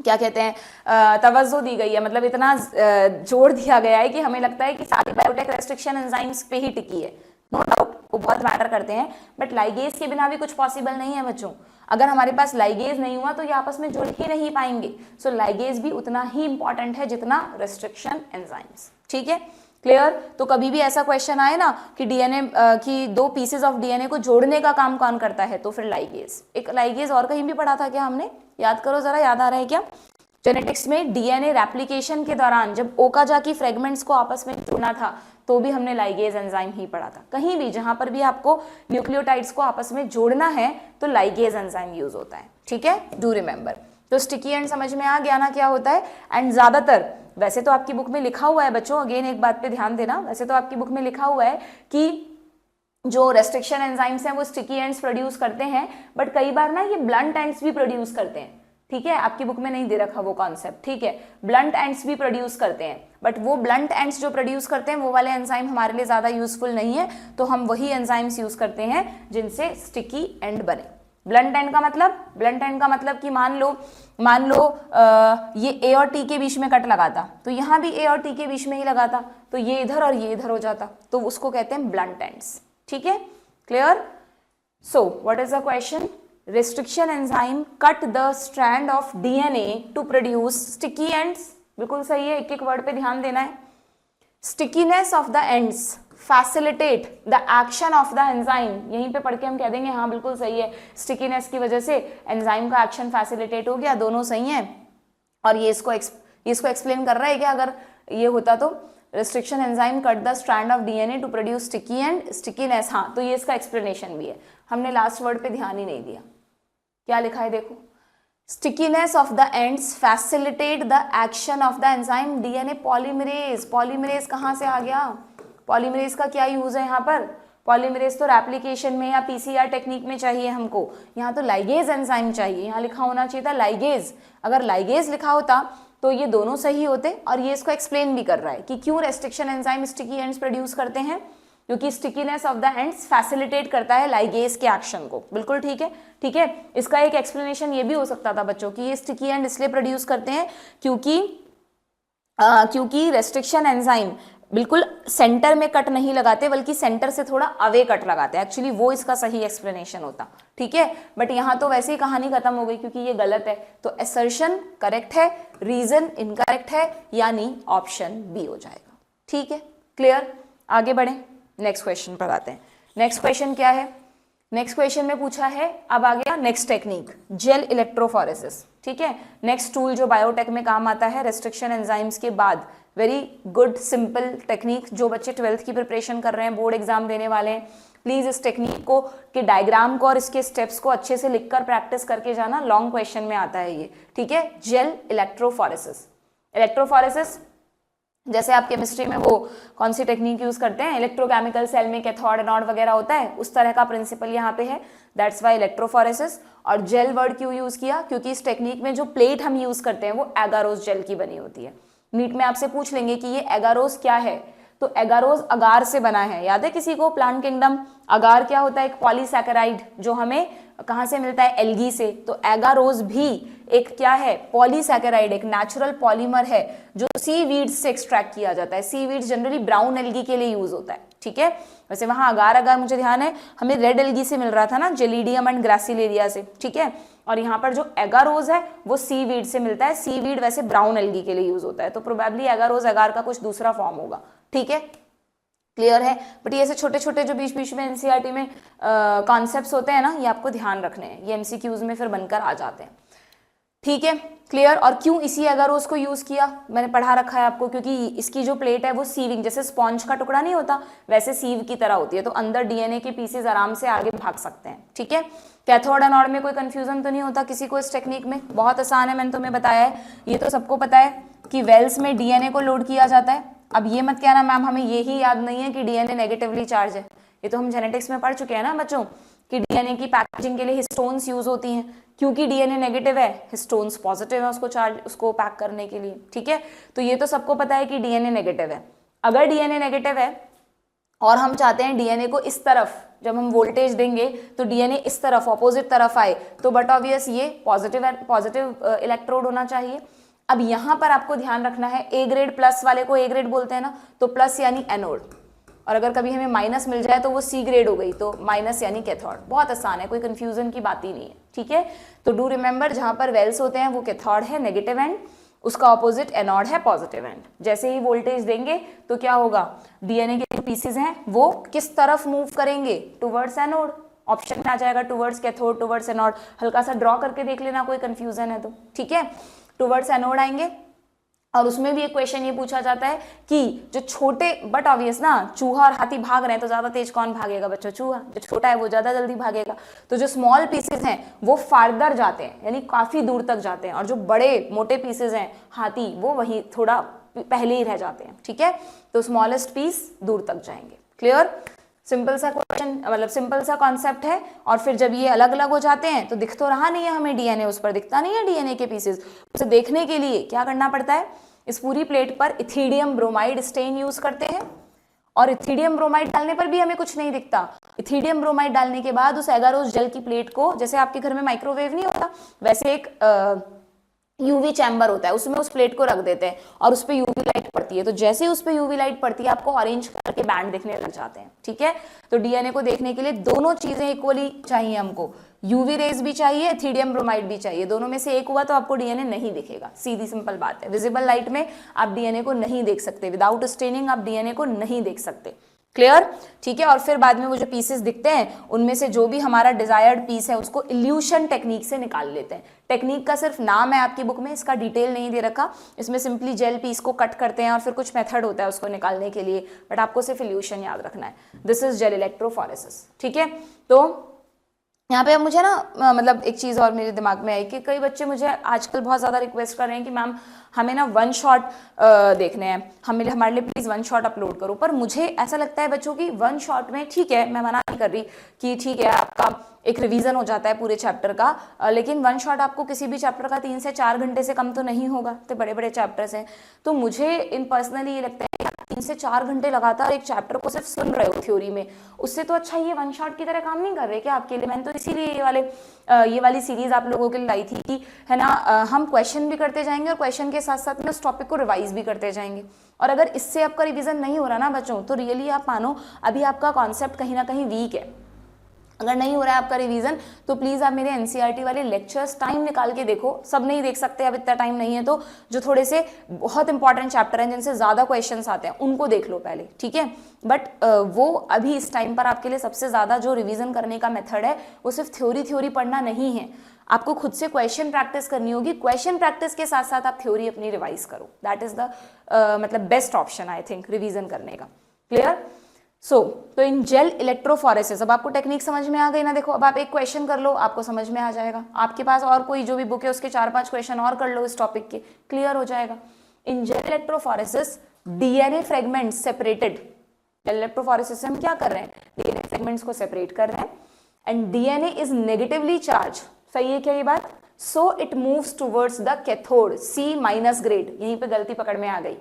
क्या कहते हैं तवज्जो दी गई है, मतलब इतना जोर दिया गया है कि हमें लगता है कि सारी बायोटेक रेस्ट्रिक्शन एंजाइम्स पे ही टिकी है। नो डाउट वो बहुत मैटर करते हैं, बट लाइगेज के बिना भी कुछ पॉसिबल नहीं है बच्चों। अगर हमारे पास लाइगेज नहीं हुआ तो ये आपस में जुड़ ही नहीं पाएंगे। सो लाइगेज भी उतना ही इंपॉर्टेंट है जितना रेस्ट्रिक्शन एंजाइम्स। ठीक है, क्लियर? तो कभी भी ऐसा क्वेश्चन आए ना कि डीएनए की दो पीसेस ऑफ डीएनए को जोड़ने का काम कौन करता है, तो फिर लाइगेज। एक लाइगेज और कहीं भी पढ़ा था क्या हमने? याद करो जरा, याद आ रहा है क्या? जेनेटिक्स में डीएनए रेप्लिकेशन के दौरान जब ओकाजाकी फ्रेगमेंट्स को आपस में जोड़ना था तो भी हमने लाइगेज एंजाइम ही पढ़ा था। कहीं भी जहां पर भी आपको न्यूक्लियोटाइड्स को आपस में जोड़ना है तो लाइगेज एंजाइम यूज होता है। ठीक है, डू रिमेंबर। तो स्टिकी एंड समझ में आ गया ना क्या होता है। एंड ज्यादातर वैसे तो आपकी बुक में लिखा हुआ है बच्चों, अगेन एक बात पे ध्यान देना, वैसे तो आपकी बुक में लिखा हुआ है कि जो रेस्ट्रिक्शन एंजाइम्स हैं वो स्टिकी एंड्स प्रोड्यूस करते हैं, बट कई बार ना ये ब्लंट एंड्स भी प्रोड्यूस करते हैं। ठीक है, आपकी बुक में नहीं दे रखा वो कॉन्सेप्ट। ठीक है, ब्लंट एंड्स भी प्रोड्यूस करते हैं, बट वो ब्लंट एंड्स जो प्रोड्यूस करते हैं वो वाले एंजाइम हमारे लिए ज्यादा यूजफुल नहीं है, तो हम वही एंजाइम्स यूज करते हैं जिनसे स्टिकी एंड बने। ब्लंट एंड का मतलब, ब्लंट एंड का मतलब कि मान लो ये ए और टी के बीच में कट लगाता, तो यहाँ भी ए और टी के बीच में ही लगाता, तो ये इधर और ये इधर हो जाता, तो उसको कहते हैं ब्लंट एंड्स। ठीक है, clear? So what is the question? Restriction enzyme cut the strand of DNA to produce sticky ends। बिल्कुल सही है, एक एक वर्ड पे ध्यान देना है। Stickiness of the ends facilitate the action of the enzyme। यहीं पे पढ़ के हम कह देंगे हाँ बिल्कुल सही है, स्टिकीनेस की वजह से एंजाइम का एक्शन फैसिलिटेट हो गया, दोनों सही हैं। और ये इसको एक्सप्लेन कर रहा है क्या? अगर ये होता तो restriction enzyme cut the strand of DNA to produce sticky end stickiness, हाँ तो ये इसका एक्सप्लेनेशन भी है। हमने लास्ट वर्ड पे ध्यान ही नहीं दिया, क्या लिखा है देखो, stickiness of the ends facilitate the action of the enzyme DNA polymerase. Polymerase कहाँ से आ गया? पॉलीमरेज का क्या यूज है यहाँ पर? पॉलीमरेज तो रेप्लिकेशन में या पीसीआर टेक्निक में चाहिए हमको, यहाँ तो लाइगेज एंजाइम चाहिए। यहाँ लिखा होना चाहिए था लाइगेज, अगर लाइगेज लिखा होता तो ये दोनों सही होते। और ये इसको एक्सप्लेन भी कर रहा है कि क्यों restriction enzyme sticky ends produce करते हैं, क्योंकि stickiness of the ends facilitate करता है लाइगेज के एक्शन को। बिल्कुल ठीक है, ठीक है। इसका एक एक्सप्लेनेशन ये भी हो सकता था बच्चों कि ये स्टिकी एंड इसलिए प्रोड्यूस करते हैं क्योंकि रेस्ट्रिक्शन एंजाइम बिल्कुल सेंटर में कट नहीं लगाते, बल्कि सेंटर से थोड़ा अवे कट लगाते हैं। एक्चुअली वो इसका सही एक्सप्लेनेशन होता, ठीक है। बट यहाँ तो वैसे ही कहानी खत्म हो गई क्योंकि ये गलत है। तो असर्शन करेक्ट है, रीजन इनकरेक्ट है, यानी ऑप्शन बी हो जाएगा। ठीक है, क्लियर? आगे बढ़े, नेक्स्ट क्वेश्चन पर आते हैं। नेक्स्ट क्वेश्चन क्या है? नेक्स्ट क्वेश्चन में पूछा है, अब आ गया नेक्स्ट टेक्निक, जेल इलेक्ट्रोफोरेसिस। ठीक है, नेक्स्ट टूल जो बायोटेक में काम आता है रेस्ट्रिक्शन एंजाइम्स के बाद। Very good simple technique. जो बच्चे 12th की प्रिपरेशन कर रहे हैं, बोर्ड एग्जाम देने वाले हैं, प्लीज इस टेक्निक को के डायग्राम को और इसके स्टेप्स को अच्छे से लिखकर प्रैक्टिस करके जाना, लॉन्ग क्वेश्चन में आता है ये। ठीक है, जेल इलेक्ट्रोफोरेसिस। इलेक्ट्रोफोरेसिस जैसे आप केमिस्ट्री में वो कौन सी टेक्निक यूज करते हैं, इलेक्ट्रोकेमिकल सेल में कैथोड एनोड वगैरह होता है, उस तरह का प्रिंसिपल यहाँ पे है, दैट्स वाई इलेक्ट्रोफोरेसिस। और जेल वर्ड क्यों यूज किया, क्योंकि इस टेक्निक में जो प्लेट हम यूज करते हैं वो एगारोस जेल की बनी होती है। नीट में आपसे पूछ लेंगे कि ये एगारोस क्या है, तो एगारोस अगार से बना है, याद है किसी को, प्लांट किंगडम। अगार क्या होता है, एक पॉलीसैकेराइड जो हमें कहाँ से मिलता है, एल्गी से। तो एगारोस भी एक क्या है, पॉलीसैकेराइड, एक नेचुरल पॉलीमर है जो सी वीड्स से एक्सट्रैक्ट किया जाता है। सी वीड्स जनरली ब्राउन एल्गी के लिए यूज होता है, ठीक है। वैसे वहां अगार अगार मुझे ध्यान है हमें रेड एल्गी से मिल रहा था ना, जेलिडियम एंड ग्रासिलेरिया से, ठीक है। और यहाँ पर जो एगारोस है वो सी वीड से मिलता है। सी वीड वैसे ब्राउन एल्गी के लिए यूज होता है, तो प्रोबेबली एगारोस अगार का कुछ दूसरा फॉर्म होगा, ठीक है, क्लियर है। बट ये ऐसे छोटे छोटे जो बीच बीच में एनसीईआरटी में कॉन्सेप्ट्स होते हैं ना, ये आपको ध्यान रखने हैं, ये एमसीक्यूज में फिर बनकर आ जाते हैं, ठीक है, क्लियर। और क्यों इसी एगारोस को यूज किया, मैंने पढ़ा रखा है आपको, क्योंकि इसकी जो प्लेट है वो सीविंग, जैसे स्पॉन्ज का टुकड़ा नहीं होता वैसे सीव की तरह होती है, तो अंदर डीएनए के पीसेज आराम से आगे भाग सकते हैं, ठीक है। कैथोड एनोड में कोई कंफ्यूजन तो नहीं होता किसी को इस टेक्निक में, बहुत आसान है, मैंने तुम्हें बताया है, ये तो सबको पता है कि वेल्स में डीएनए को लोड किया जाता है। अब ये मत कहना मैम हमें ये ही याद नहीं है कि डीएनए नेगेटिवली चार्ज है, ये तो हम जेनेटिक्स में पढ़ चुके हैं ना बच्चों कि डीएनए की पैकेजिंग के लिए हिस्टोन्स यूज होती हैं, क्योंकि डीएनए नेगेटिव है, हिस्टोन्स पॉजिटिव है उसको चार्ज, उसको पैक करने के लिए, ठीक है। तो ये तो सबको पता है कि डीएनए नेगेटिव है। अगर डीएनए नेगेटिव है और हम चाहते हैं डीएनए को इस तरफ, जब हम वोल्टेज देंगे तो डीएनए इस तरफ ऑपोजिट तरफ आए, तो बट ऑब्वियस ये पॉजिटिव इलेक्ट्रोड होना चाहिए। अब यहाँ पर आपको ध्यान रखना है, ए ग्रेड प्लस वाले को ए ग्रेड बोलते हैं ना, तो प्लस यानी एनोड, और अगर कभी हमें माइनस मिल जाए तो वो सी ग्रेड हो गई, तो माइनस यानी कैथोड। बहुत आसान है, कोई कंफ्यूजन की बात ही नहीं है, ठीक है। तो डू रिमेंबर, जहां पर वेल्स होते हैं वो कैथोड है नेगेटिव एंड, उसका ऑपोजिट एनोड है पॉजिटिव एंड। जैसे ही वोल्टेज देंगे तो क्या होगा, डीएनए के जो पीसेज हैं वो किस तरफ मूव करेंगे, टुवर्ड्स एनोड। ऑप्शन में आ जाएगा टुवर्ड्स कैथोड, टुवर्ड्स एनोड, हल्का सा ड्रॉ करके देख लेना कोई कंफ्यूजन है तो, ठीक है। टुवर्ड्स एनोड आएंगे, और उसमें भी एक क्वेश्चन ये पूछा जाता है कि जो छोटे, बट ऑब्वियस ना, चूहा और हाथी भाग रहे हैं तो ज्यादा तेज कौन भागेगा बच्चों, चूहा। जो छोटा है वो ज्यादा जल्दी भागेगा, तो जो स्मॉल पीसेस हैं वो फार्दर जाते हैं, यानी काफी दूर तक जाते हैं, और जो बड़े मोटे पीसेस हैं हाथी, वो वही थोड़ा पहले ही रह जाते हैं, ठीक है। तो स्मॉलेस्ट पीस दूर तक जाएंगे, क्लियर। सिंपल सा क्वेश्चन, मतलब सिंपल सा कॉन्सेप्ट है। और फिर जब ये अलग अलग हो जाते हैं तो दिख तो रहा नहीं है हमें डीएनए, उस पर दिखता नहीं है डीएनए के पीसेस, उसे देखने के लिए क्या करना पड़ता है, इस पूरी प्लेट पर इथिडियम ब्रोमाइड स्टेन यूज करते हैं, और इथिडियम ब्रोमाइड डालने पर भी हमें कुछ नहीं दिखता। इथिडियम ब्रोमाइड डालने के बाद उस एगारोस जेल की प्लेट को, जैसे आपके घर में माइक्रोवेव नहीं होता वैसे एक यूवी चैम्बर होता है, उसमें उस प्लेट को रख देते हैं और उस पर यूवी लाइट पड़ती है, तो जैसे ही उस पर यूवी लाइट पड़ती है आपको ऑरेंज कलर के बैंड दिखने लग जाते हैं, ठीक है। तो डीएनए को देखने के लिए दोनों चीजें इक्वली चाहिए हमको, यूवी रेज भी चाहिए, इथिडियम ब्रोमाइड भी चाहिए, दोनों में से एक हुआ तो आपको डीएनए नहीं दिखेगा, सीधी सिंपल बात है। विजिबल लाइट में आप डीएनए को नहीं देख सकते, विदाउट स्टेनिंग आप डीएनए को नहीं देख सकते, क्लियर, ठीक है। और फिर बाद में वो जो पीसेस दिखते हैं उनमें से जो भी हमारा डिजायर्ड पीस है उसको इल्यूशन टेक्निक से निकाल लेते हैं। टेक्निक का सिर्फ नाम है आपकी बुक में, इसका डिटेल नहीं दे रखा, इसमें सिंपली जेल पीस को कट करते हैं और फिर कुछ मेथड होता है उसको निकालने के लिए, बट आपको सिर्फ इल्यूशन याद रखना है। दिस इज जेल इलेक्ट्रोफोरेसिस, ठीक है। तो यहाँ पे अब मुझे ना मतलब एक चीज़ और मेरे दिमाग में आई कि कई बच्चे मुझे आजकल बहुत ज़्यादा रिक्वेस्ट कर रहे हैं कि मैम हमें ना वन शॉट देखने हैं, हमारे लिए प्लीज़ वन शॉट अपलोड करो। पर मुझे ऐसा लगता है बच्चों की वन शॉट में, ठीक है मैं मना नहीं कर रही कि ठीक है आपका एक रिवीजन हो जाता है पूरे चैप्टर का, लेकिन वन शॉट आपको किसी भी चैप्टर का 3 से 4 घंटे से कम तो नहीं होगा, तो बड़े बड़े चैप्टर्स हैं। तो मुझे इन पर्सनली ये लगता है 3 से 4 घंटे लगातार एक चैप्टर को सिर्फ सुन रहे हो थ्योरी में, उससे तो अच्छा ये वन शॉट की तरह काम नहीं कर रहे क्या आपके लिए। मैंने तो इसीलिए ये वाली सीरीज आप लोगों के लिए लाई थी कि है ना, हम क्वेश्चन भी करते जाएंगे और क्वेश्चन के साथ साथ में उस टॉपिक को रिवाइज भी करते जाएंगे। और अगर इससे आपका रिवीजन नहीं हो रहा ना बच्चों, तो रियली आप मानो अभी आपका कॉन्सेप्ट कहीं ना कहीं वीक है। अगर नहीं हो रहा है आपका रिवीजन तो प्लीज़ आप मेरे एनसीईआरटी वाले लेक्चर्स टाइम निकाल के देखो, सब नहीं देख सकते, अब इतना टाइम नहीं है, तो जो थोड़े से बहुत इंपॉर्टेंट चैप्टर हैं जिनसे ज़्यादा क्वेश्चंस आते हैं उनको देख लो पहले, ठीक है। बट वो अभी इस टाइम पर आपके लिए सबसे ज़्यादा जो रिवीजन करने का मेथड है वो सिर्फ थ्योरी पढ़ना नहीं है, आपको खुद से क्वेश्चन प्रैक्टिस करनी होगी। क्वेश्चन प्रैक्टिस के साथ साथ आप थ्योरी अपनी रिवाइज करो, दैट इज द मतलब best option I think revision करने का, क्लियर। तो इन जेल इलेक्ट्रोफोरेसिस, अब आपको टेक्निक समझ में आ गई ना। देखो अब आप एक क्वेश्चन कर लो, आपको समझ में आ जाएगा, आपके पास और कोई जो भी बुक है उसके 4-5 क्वेश्चन और कर लो इस टॉपिक के, क्लियर हो जाएगा। In gel electrophoresis DNA fragment separated, electrophoresis से हम क्या कर रहे हैं, डीएनए फ्रेगमेंट्स को सेपरेट कर रहे हैं, and DNA is negatively charge, सही है क्या ये बात, so it moves towards the cathode C minus grade, यहीं पे गलती पकड़ में आ गई,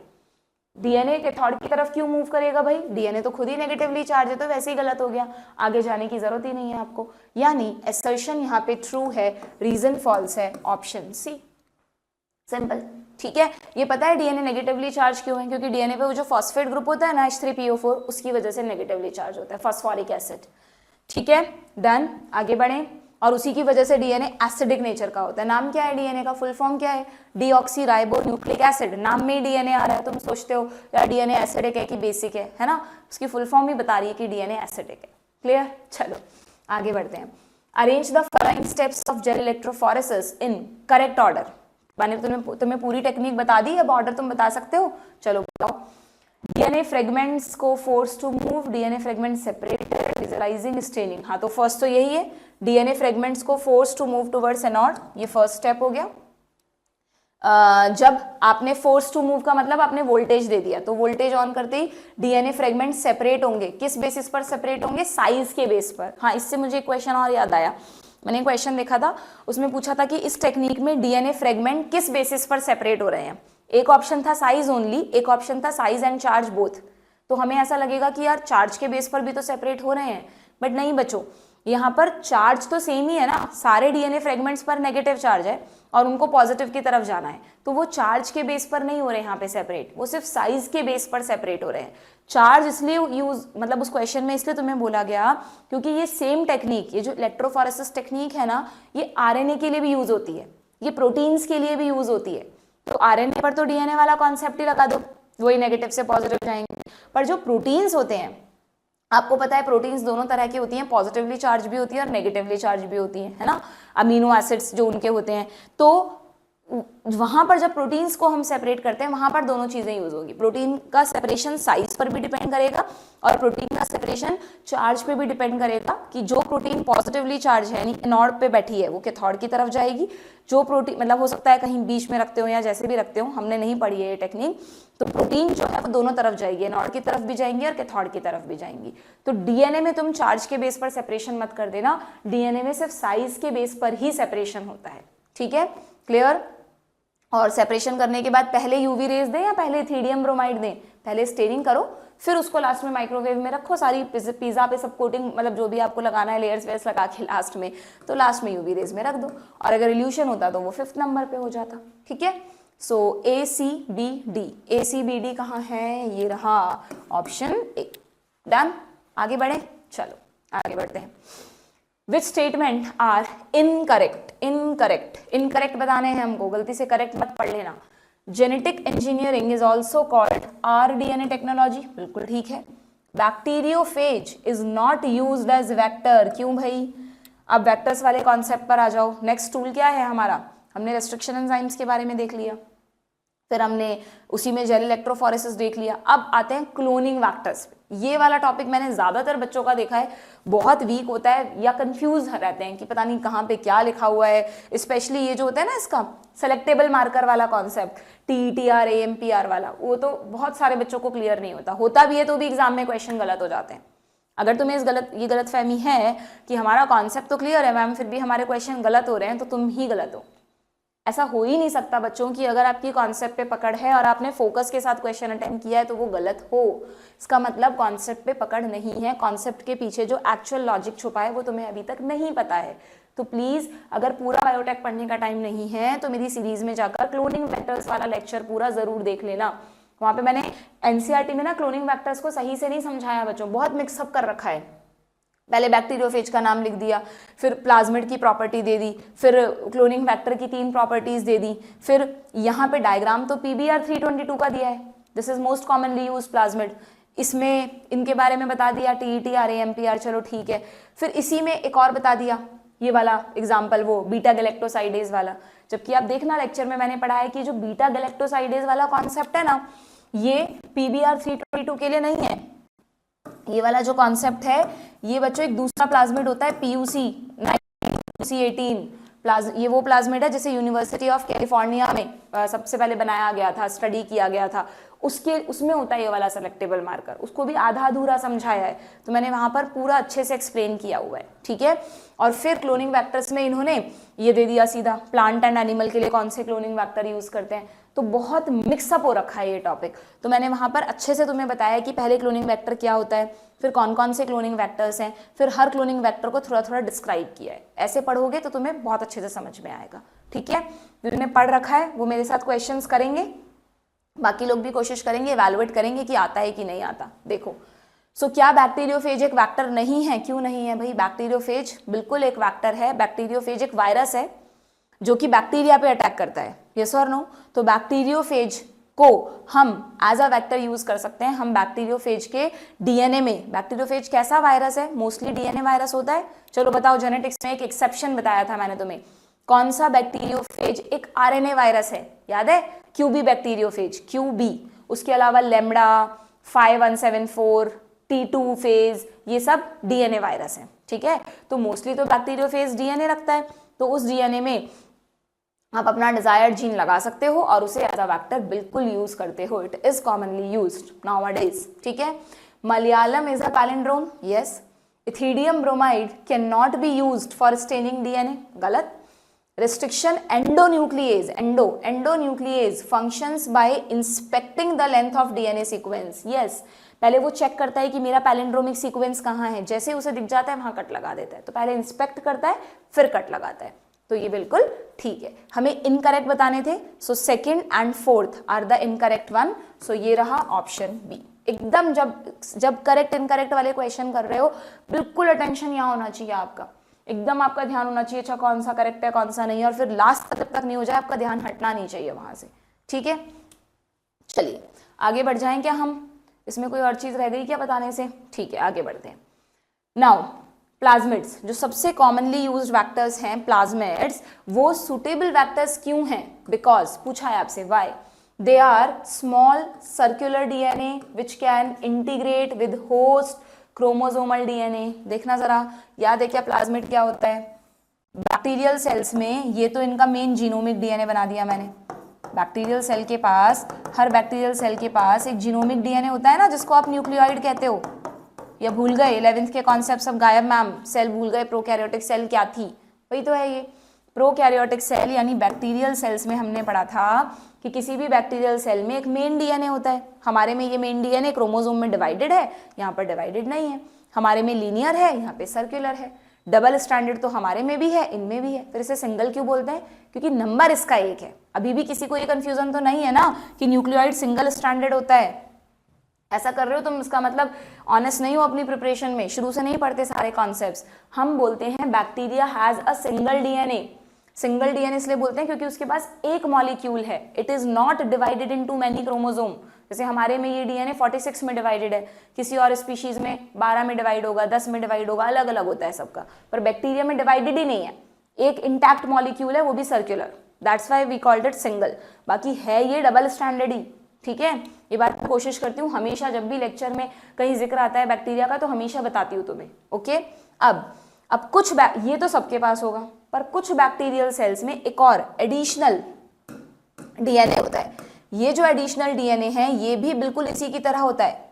डीएनए कैथोड की तरफ क्यों मूव करेगा भाई, डीएनए तो खुद ही नेगेटिवली चार्ज है, तो वैसे ही गलत हो गया, आगे जाने की जरूरत ही नहीं है आपको, यानी असर्शन यहाँ पे ट्रू है, रीजन फॉल्स है, ऑप्शन सी, सिंपल, ठीक है। ये पता है डीएनए नेगेटिवली चार्ज क्यों है, क्योंकि डीएनए पे वो जो फॉस्फेट ग्रुप होता है ना H3PO4, उसकी वजह से नेगेटिवली चार्ज होता है, फॉस्फोरिक एसिड, ठीक है, डन, आगे बढ़े, और उसी की वजह से डीएनए एसिडिक नेचर का होता है, नाम क्या है डीएनए का, फुल फॉर्म क्या है, डीऑक्सी न्यूक्लिक एसिड, नाम में ही डीएनए आ रहा है, तुम सोचते हो यार डीएनए एसिडिक है कि बेसिक है ना, उसकी फुल फॉर्म ही बता रही है कि डीएनए एसिडिक है, क्लियर, चलो आगे बढ़ते हैं, arrange the following steps of gel electrophoresis in correct order, मैंने तुम्हें पूरी टेक्निक बता दी, अब ऑर्डर तुम बता सकते हो, चलो बताओ, डीएनए फ्रेगमेंट्स को force to move, DNA fragment separated, visualizing staining, हाँ तो फर्स्ट तो यही है, डीएनए फ्रेगमेंट्स को force to move towards anode, ये फर्स्ट स्टेप हो गया, जब आपने फोर्स टू मूव का मतलब आपने वोल्टेज दे दिया, तो वोल्टेज ऑन करते ही डीएनए फ्रेगमेंट सेपरेट होंगे, किस बेसिस पर सेपरेट होंगे, साइज के बेस पर, हाँ इससे मुझे एक क्वेश्चन और याद आया, मैंने क्वेश्चन देखा था, उसमें पूछा था कि इस टेक्निक में डीएनए फ्रेगमेंट किस बेसिस पर सेपरेट हो रहे हैं, एक ऑप्शन था साइज ओनली, एक ऑप्शन था साइज एंड चार्ज बोथ, तो हमें ऐसा लगेगा कि यार चार्ज के बेस पर भी तो सेपरेट हो रहे हैं, बट नहीं बच्चों, यहाँ पर चार्ज तो सेम ही है ना, सारे डीएनए फ्रेगमेंट्स पर नेगेटिव चार्ज है और उनको पॉजिटिव की तरफ जाना है, तो वो चार्ज के बेस पर नहीं हो रहे यहाँ पे सेपरेट, वो सिर्फ साइज के बेस पर सेपरेट हो रहे हैं, चार्ज इसलिए यूज मतलब उस क्वेश्चन में इसलिए तुम्हें बोला गया क्योंकि ये सेम टेक्निक, ये जो इलेक्ट्रोफोरेसिस टेक्निक है ना, ये आरएनए के लिए भी यूज होती है, ये प्रोटीन्स के लिए भी यूज होती है, तो आरएनए पर तो डीएनए वाला कॉन्सेप्ट ही लगा दो, वही नेगेटिव से पॉजिटिव जाएंगे, पर जो प्रोटीन्स होते हैं, आपको पता है प्रोटीन्स दोनों तरह की होती हैं, पॉजिटिवली चार्ज भी होती है और नेगेटिवली चार्ज भी होती है ना, अमीनो एसिड्स जो उनके होते हैं, तो वहां पर जब प्रोटीन्स को हम सेपरेट करते हैं वहां पर दोनों चीजें यूज होगी, प्रोटीन का सेपरेशन साइज पर भी डिपेंड करेगा और प्रोटीन का सेपरेशन चार्ज पे भी डिपेंड करेगा, कि जो प्रोटीन पॉजिटिवली चार्ज है यानी एनोड पे बैठी है वो कैथोड की तरफ जाएगी, जो प्रोटीन मतलब हो सकता है कहीं बीच में रखते हो या जैसे भी रखते हो, हमने नहीं पढ़ी है ये टेक्निक, तो प्रोटीन जो है वो दोनों तरफ जाएगी, एनोड की तरफ भी जाएंगी और कैथोड की तरफ भी जाएंगी, तो डीएनए में तुम चार्ज के बेस पर सेपरेशन मत कर देना, डीएनए में सिर्फ साइज के बेस पर ही सेपरेशन होता है, ठीक है, क्लियर। और सेपरेशन करने के बाद पहले यूवी रेज दें या पहले इथिडियम ब्रोमाइड दें, पहले स्टेनिंग करो फिर उसको लास्ट में माइक्रोवेव में रखो, सारी पिज्जा पे सब कोटिंग मतलब जो भी आपको लगाना है लेयर्स वेयर्स लगा के लास्ट में, तो लास्ट में यूवी रेज में रख दो, और अगर इल्यूशन होता तो वो 5th नंबर पे हो जाता, ठीक है। सो ACBD, ACBD कहाँ है, ये रहा ऑप्शन ए, डन, आगे बढ़े, चलो आगे बढ़ते हैं, which statement are incorrect, incorrect बताने हैं हमको, गलती से करेक्ट मत पढ़ लेना, genetic engineering is also called rDNA technology, बिल्कुल ठीक है, bacteriophage is not used as vector, क्यों भाई, अब वेक्टर्स वाले कॉन्सेप्ट पर आ जाओ, नेक्स्ट टूल क्या है हमारा, हमने रेस्ट्रिक्शन एंजाइम्स के बारे में देख लिया, फिर हमने उसी में जेल इलेक्ट्रोफोरेसिस देख लिया, अब आते हैं क्लोनिंग वेक्टर्स, ये वाला टॉपिक मैंने ज्यादातर बच्चों का देखा है बहुत वीक होता है या कंफ्यूज रहते हैं कि पता नहीं कहाँ पे क्या लिखा हुआ है, स्पेशली ये जो होता है ना इसका सेलेक्टेबल मार्कर वाला कॉन्सेप्ट, TTR AMPR वाला, वो तो बहुत सारे बच्चों को क्लियर नहीं होता भी है तो भी एग्जाम में क्वेश्चन गलत हो जाते हैं। अगर तुम्हें ये गलत फहमी है कि हमारा कॉन्सेप्ट तो क्लियर है मैम फिर भी हमारे क्वेश्चन गलत हो रहे हैं, तो तुम ही गलत हो, ऐसा हो ही नहीं सकता बच्चों की, अगर आपकी कॉन्सेप्ट पे पकड़ है और आपने फोकस के साथ क्वेश्चन अटेम्प्ट किया है तो वो गलत हो, इसका मतलब कॉन्सेप्ट पे पकड़ नहीं है, कॉन्सेप्ट के पीछे जो एक्चुअल लॉजिक छुपा है वो तुम्हें अभी तक नहीं पता है। तो प्लीज अगर पूरा बायोटेक पढ़ने का टाइम नहीं है तो मेरी सीरीज में जाकर क्लोनिंग वेक्टर्स वाला लेक्चर पूरा जरूर देख लेना, वहां पे मैंने एनसीईआरटी में ना क्लोनिंग वेक्टर्स को सही से नहीं समझाया बच्चों, बहुत मिक्सअप कर रखा है, पहले बैक्टीरियोफेज का नाम लिख दिया, फिर प्लाज्मिड की प्रॉपर्टी दे दी, फिर क्लोनिंग फैक्टर की 3 प्रॉपर्टीज दे दी, फिर यहाँ पे डायग्राम तो PBr 322 का दिया है, this is most commonly use plasmid, इसमें इनके बारे में बता दिया TTR AMPR, चलो ठीक है, फिर इसी में एक और बता दिया ये वाला एग्जाम्पल वो बीटा गैलेक्टोसाइडेज वाला, जबकि आप देखना लेक्चर में मैंने पढ़ा है कि जो बीटा गैलेक्टोसाइडेज वाला कॉन्सेप्ट है ना ये PBr 322 के लिए नहीं है, ये वाला जो कॉन्सेप्ट है ये बच्चों एक दूसरा प्लाज्मिड होता है PUC 18, ये वो प्लाज्मिड है जिसे यूनिवर्सिटी ऑफ कैलिफोर्निया में सबसे पहले बनाया गया था, स्टडी किया गया था, उसमें होता है ये वाला सेलेक्टेबल मार्कर, उसको भी आधा अधूरा समझाया है, तो मैंने वहां पर पूरा अच्छे से एक्सप्लेन किया हुआ है, ठीक है। और फिर क्लोनिंग वेक्टर्स में इन्होंने ये दे दिया सीधा, प्लांट एंड एनिमल के लिए कौन से क्लोनिंग वेक्टर यूज करते हैं, तो बहुत मिक्सअप हो रखा है ये टॉपिक। तो मैंने वहां पर अच्छे से तुम्हें बताया कि पहले क्लोनिंग वेक्टर क्या होता है, फिर कौन कौन से क्लोनिंग वेक्टर्स हैं, फिर हर क्लोनिंग वेक्टर को थोड़ा थोड़ा डिस्क्राइब किया है। ऐसे पढ़ोगे तो तुम्हें बहुत अच्छे से समझ में आएगा, ठीक है। जिन्होंने पढ़ रखा है वो मेरे साथ क्वेश्चंस करेंगे, बाकी लोग भी कोशिश करेंगे, इवैल्यूएट करेंगे कि आता है कि नहीं आता। देखो, सो क्या बैक्टीरियोफेज एक वेक्टर नहीं है? क्यों नहीं है भाई? बैक्टीरियोफेज बिल्कुल एक वेक्टर है। बैक्टीरियोफेज एक वायरस है जो कि बैक्टीरिया पे अटैक करता है, यस और नो? तो बैक्टीरियोफेज को हम एज अ वेक्टर यूज कर सकते हैं। हम बैक्टीरियोफेज के डीएनए में, बैक्टीरियोफेज कैसा वायरस है? मोस्टली डीएनए वायरस होता है। चलो बताओ, जेनेटिक्स में एक एक्सेप्शन बताया था मैंने तुम्हें, कौन सा बैक्टीरियोफेज? एक आरएनए वायरस है, याद है? QB bacteriophage, QB. उसके अलावा लेमडा, 5174, T2 फेज, ये सब डीएनए वायरस है, ठीक है। तो मोस्टली तो बैक्टीरियोफेज डीएनए रखता है, तो उस डीएनए में आप अपना डिजायर्ड जीन लगा सकते हो और उसे एज अ वेक्टर बिल्कुल यूज करते हो। It is commonly used nowadays, ठीक है। Malayalam is a palindrome, yes. Ethidium bromide can not be used for staining DNA, गलत। Restriction endonuclease, endonuclease functions by inspecting the length of DNA sequence. Yes, पहले वो check करता है कि मेरा palindromic sequence कहाँ है, जैसे उसे दिख जाता है वहां कट लगा देता है। तो पहले इंस्पेक्ट करता है फिर कट लगाता है, तो ये बिल्कुल ठीक है। हमें इनकरेक्ट बताने थे, so second and fourth are the incorrect one. So ये रहा ऑप्शन बी। एकदम जब करेक्ट इनकरेक्ट वाले क्वेश्चन कर रहे हो, बिल्कुल अटेंशन यहाँ होना चाहिए आपका, एकदम आपका ध्यान होना चाहिए, अच्छा कौन सा करेक्ट है कौन सा नहीं है, और फिर लास्ट तक जब तक नहीं हो जाए आपका ध्यान हटना नहीं चाहिए वहां से, ठीक है। चलिए आगे बढ़ जाएं क्या हम? इसमें कोई और चीज रह गई क्या बताने से? ठीक है, आगे बढ़ते हैं। नाउ प्लाज्मिड्स, जो सबसे कॉमनली यूज्ड वेक्टर्स हैं प्लाज्मिड्स, वो सुटेबल वेक्टर्स क्यों हैं? बिकॉज पूछा है आपसे, why? They are small circular DNA which can integrate with host chromosomal DNA. देखना जरा, याद है क्या प्लाज्मिड क्या होता है? बैक्टीरियल सेल्स में, ये तो इनका मेन जीनोमिक डीएनए बना दिया मैंने। बैक्टीरियल सेल के पास, हर बैक्टीरियल सेल के पास एक जीनोमिक डीएनए होता है ना, जिसको आप न्यूक्लियोइड कहते हो, या भूल गए? 11th के कॉन्सेप्ट सब गायब मैम, सेल भूल गए। प्रोकैरियोटिक सेल क्या थी? वही तो है ये प्रोकैरियोटिक सेल, यानी बैक्टीरियल सेल्स में हमने पढ़ा था कि किसी भी बैक्टीरियल सेल में एक मेन डीएनए होता है। हमारे में ये मेन डीएनए क्रोमोसोम में डिवाइडेड है, यहाँ पर डिवाइडेड नहीं है। हमारे में लीनियर है, यहाँ पे सर्कुलर है। डबल स्टैंडर्ड तो हमारे में भी है, इनमें भी है। फिर इसे सिंगल क्यों बोलते हैं? क्योंकि नंबर इसका एक है। अभी भी किसी को ये कंफ्यूजन तो नहीं है ना कि न्यूक्लियोइड सिंगल स्टैंडर्ड होता है? ऐसा कर रहे हो तुम, इसका मतलब ऑनेस्ट नहीं हो अपनी प्रिपरेशन में, शुरू से नहीं पढ़ते सारे कॉन्सेप्ट्स। हम बोलते हैं bacteria has a single DNA. Single DNA इसलिए बोलते हैं क्योंकि उसके पास एक मॉलिक्यूल है, it is not divided into many chromosome. जैसे हमारे में ये डीएनए 46 में डिवाइडेड है, किसी और स्पीशीज में 12 में डिवाइड होगा, 10 में डिवाइड होगा, अलग अलग होता है सबका। पर बैक्टीरिया में डिवाइडेड ही नहीं है, एक इंटैक्ट मॉलिक्यूल है, वो भी circular, that's why we called it single. बाकी है ये डबल स्टैंडर्ड ही, ठीक है। ये बात मैं कोशिश करती हूँ हमेशा, जब भी लेक्चर में कहीं जिक्र आता है बैक्टीरिया का तो हमेशा बताती हूँ तुम्हें, ओके। अब कुछ ये तो सबके पास होगा, पर कुछ बैक्टीरियल सेल्स में एक और एडिशनल डीएनए होता है। ये जो एडिशनल डीएनए है ये भी बिल्कुल इसी की तरह होता है,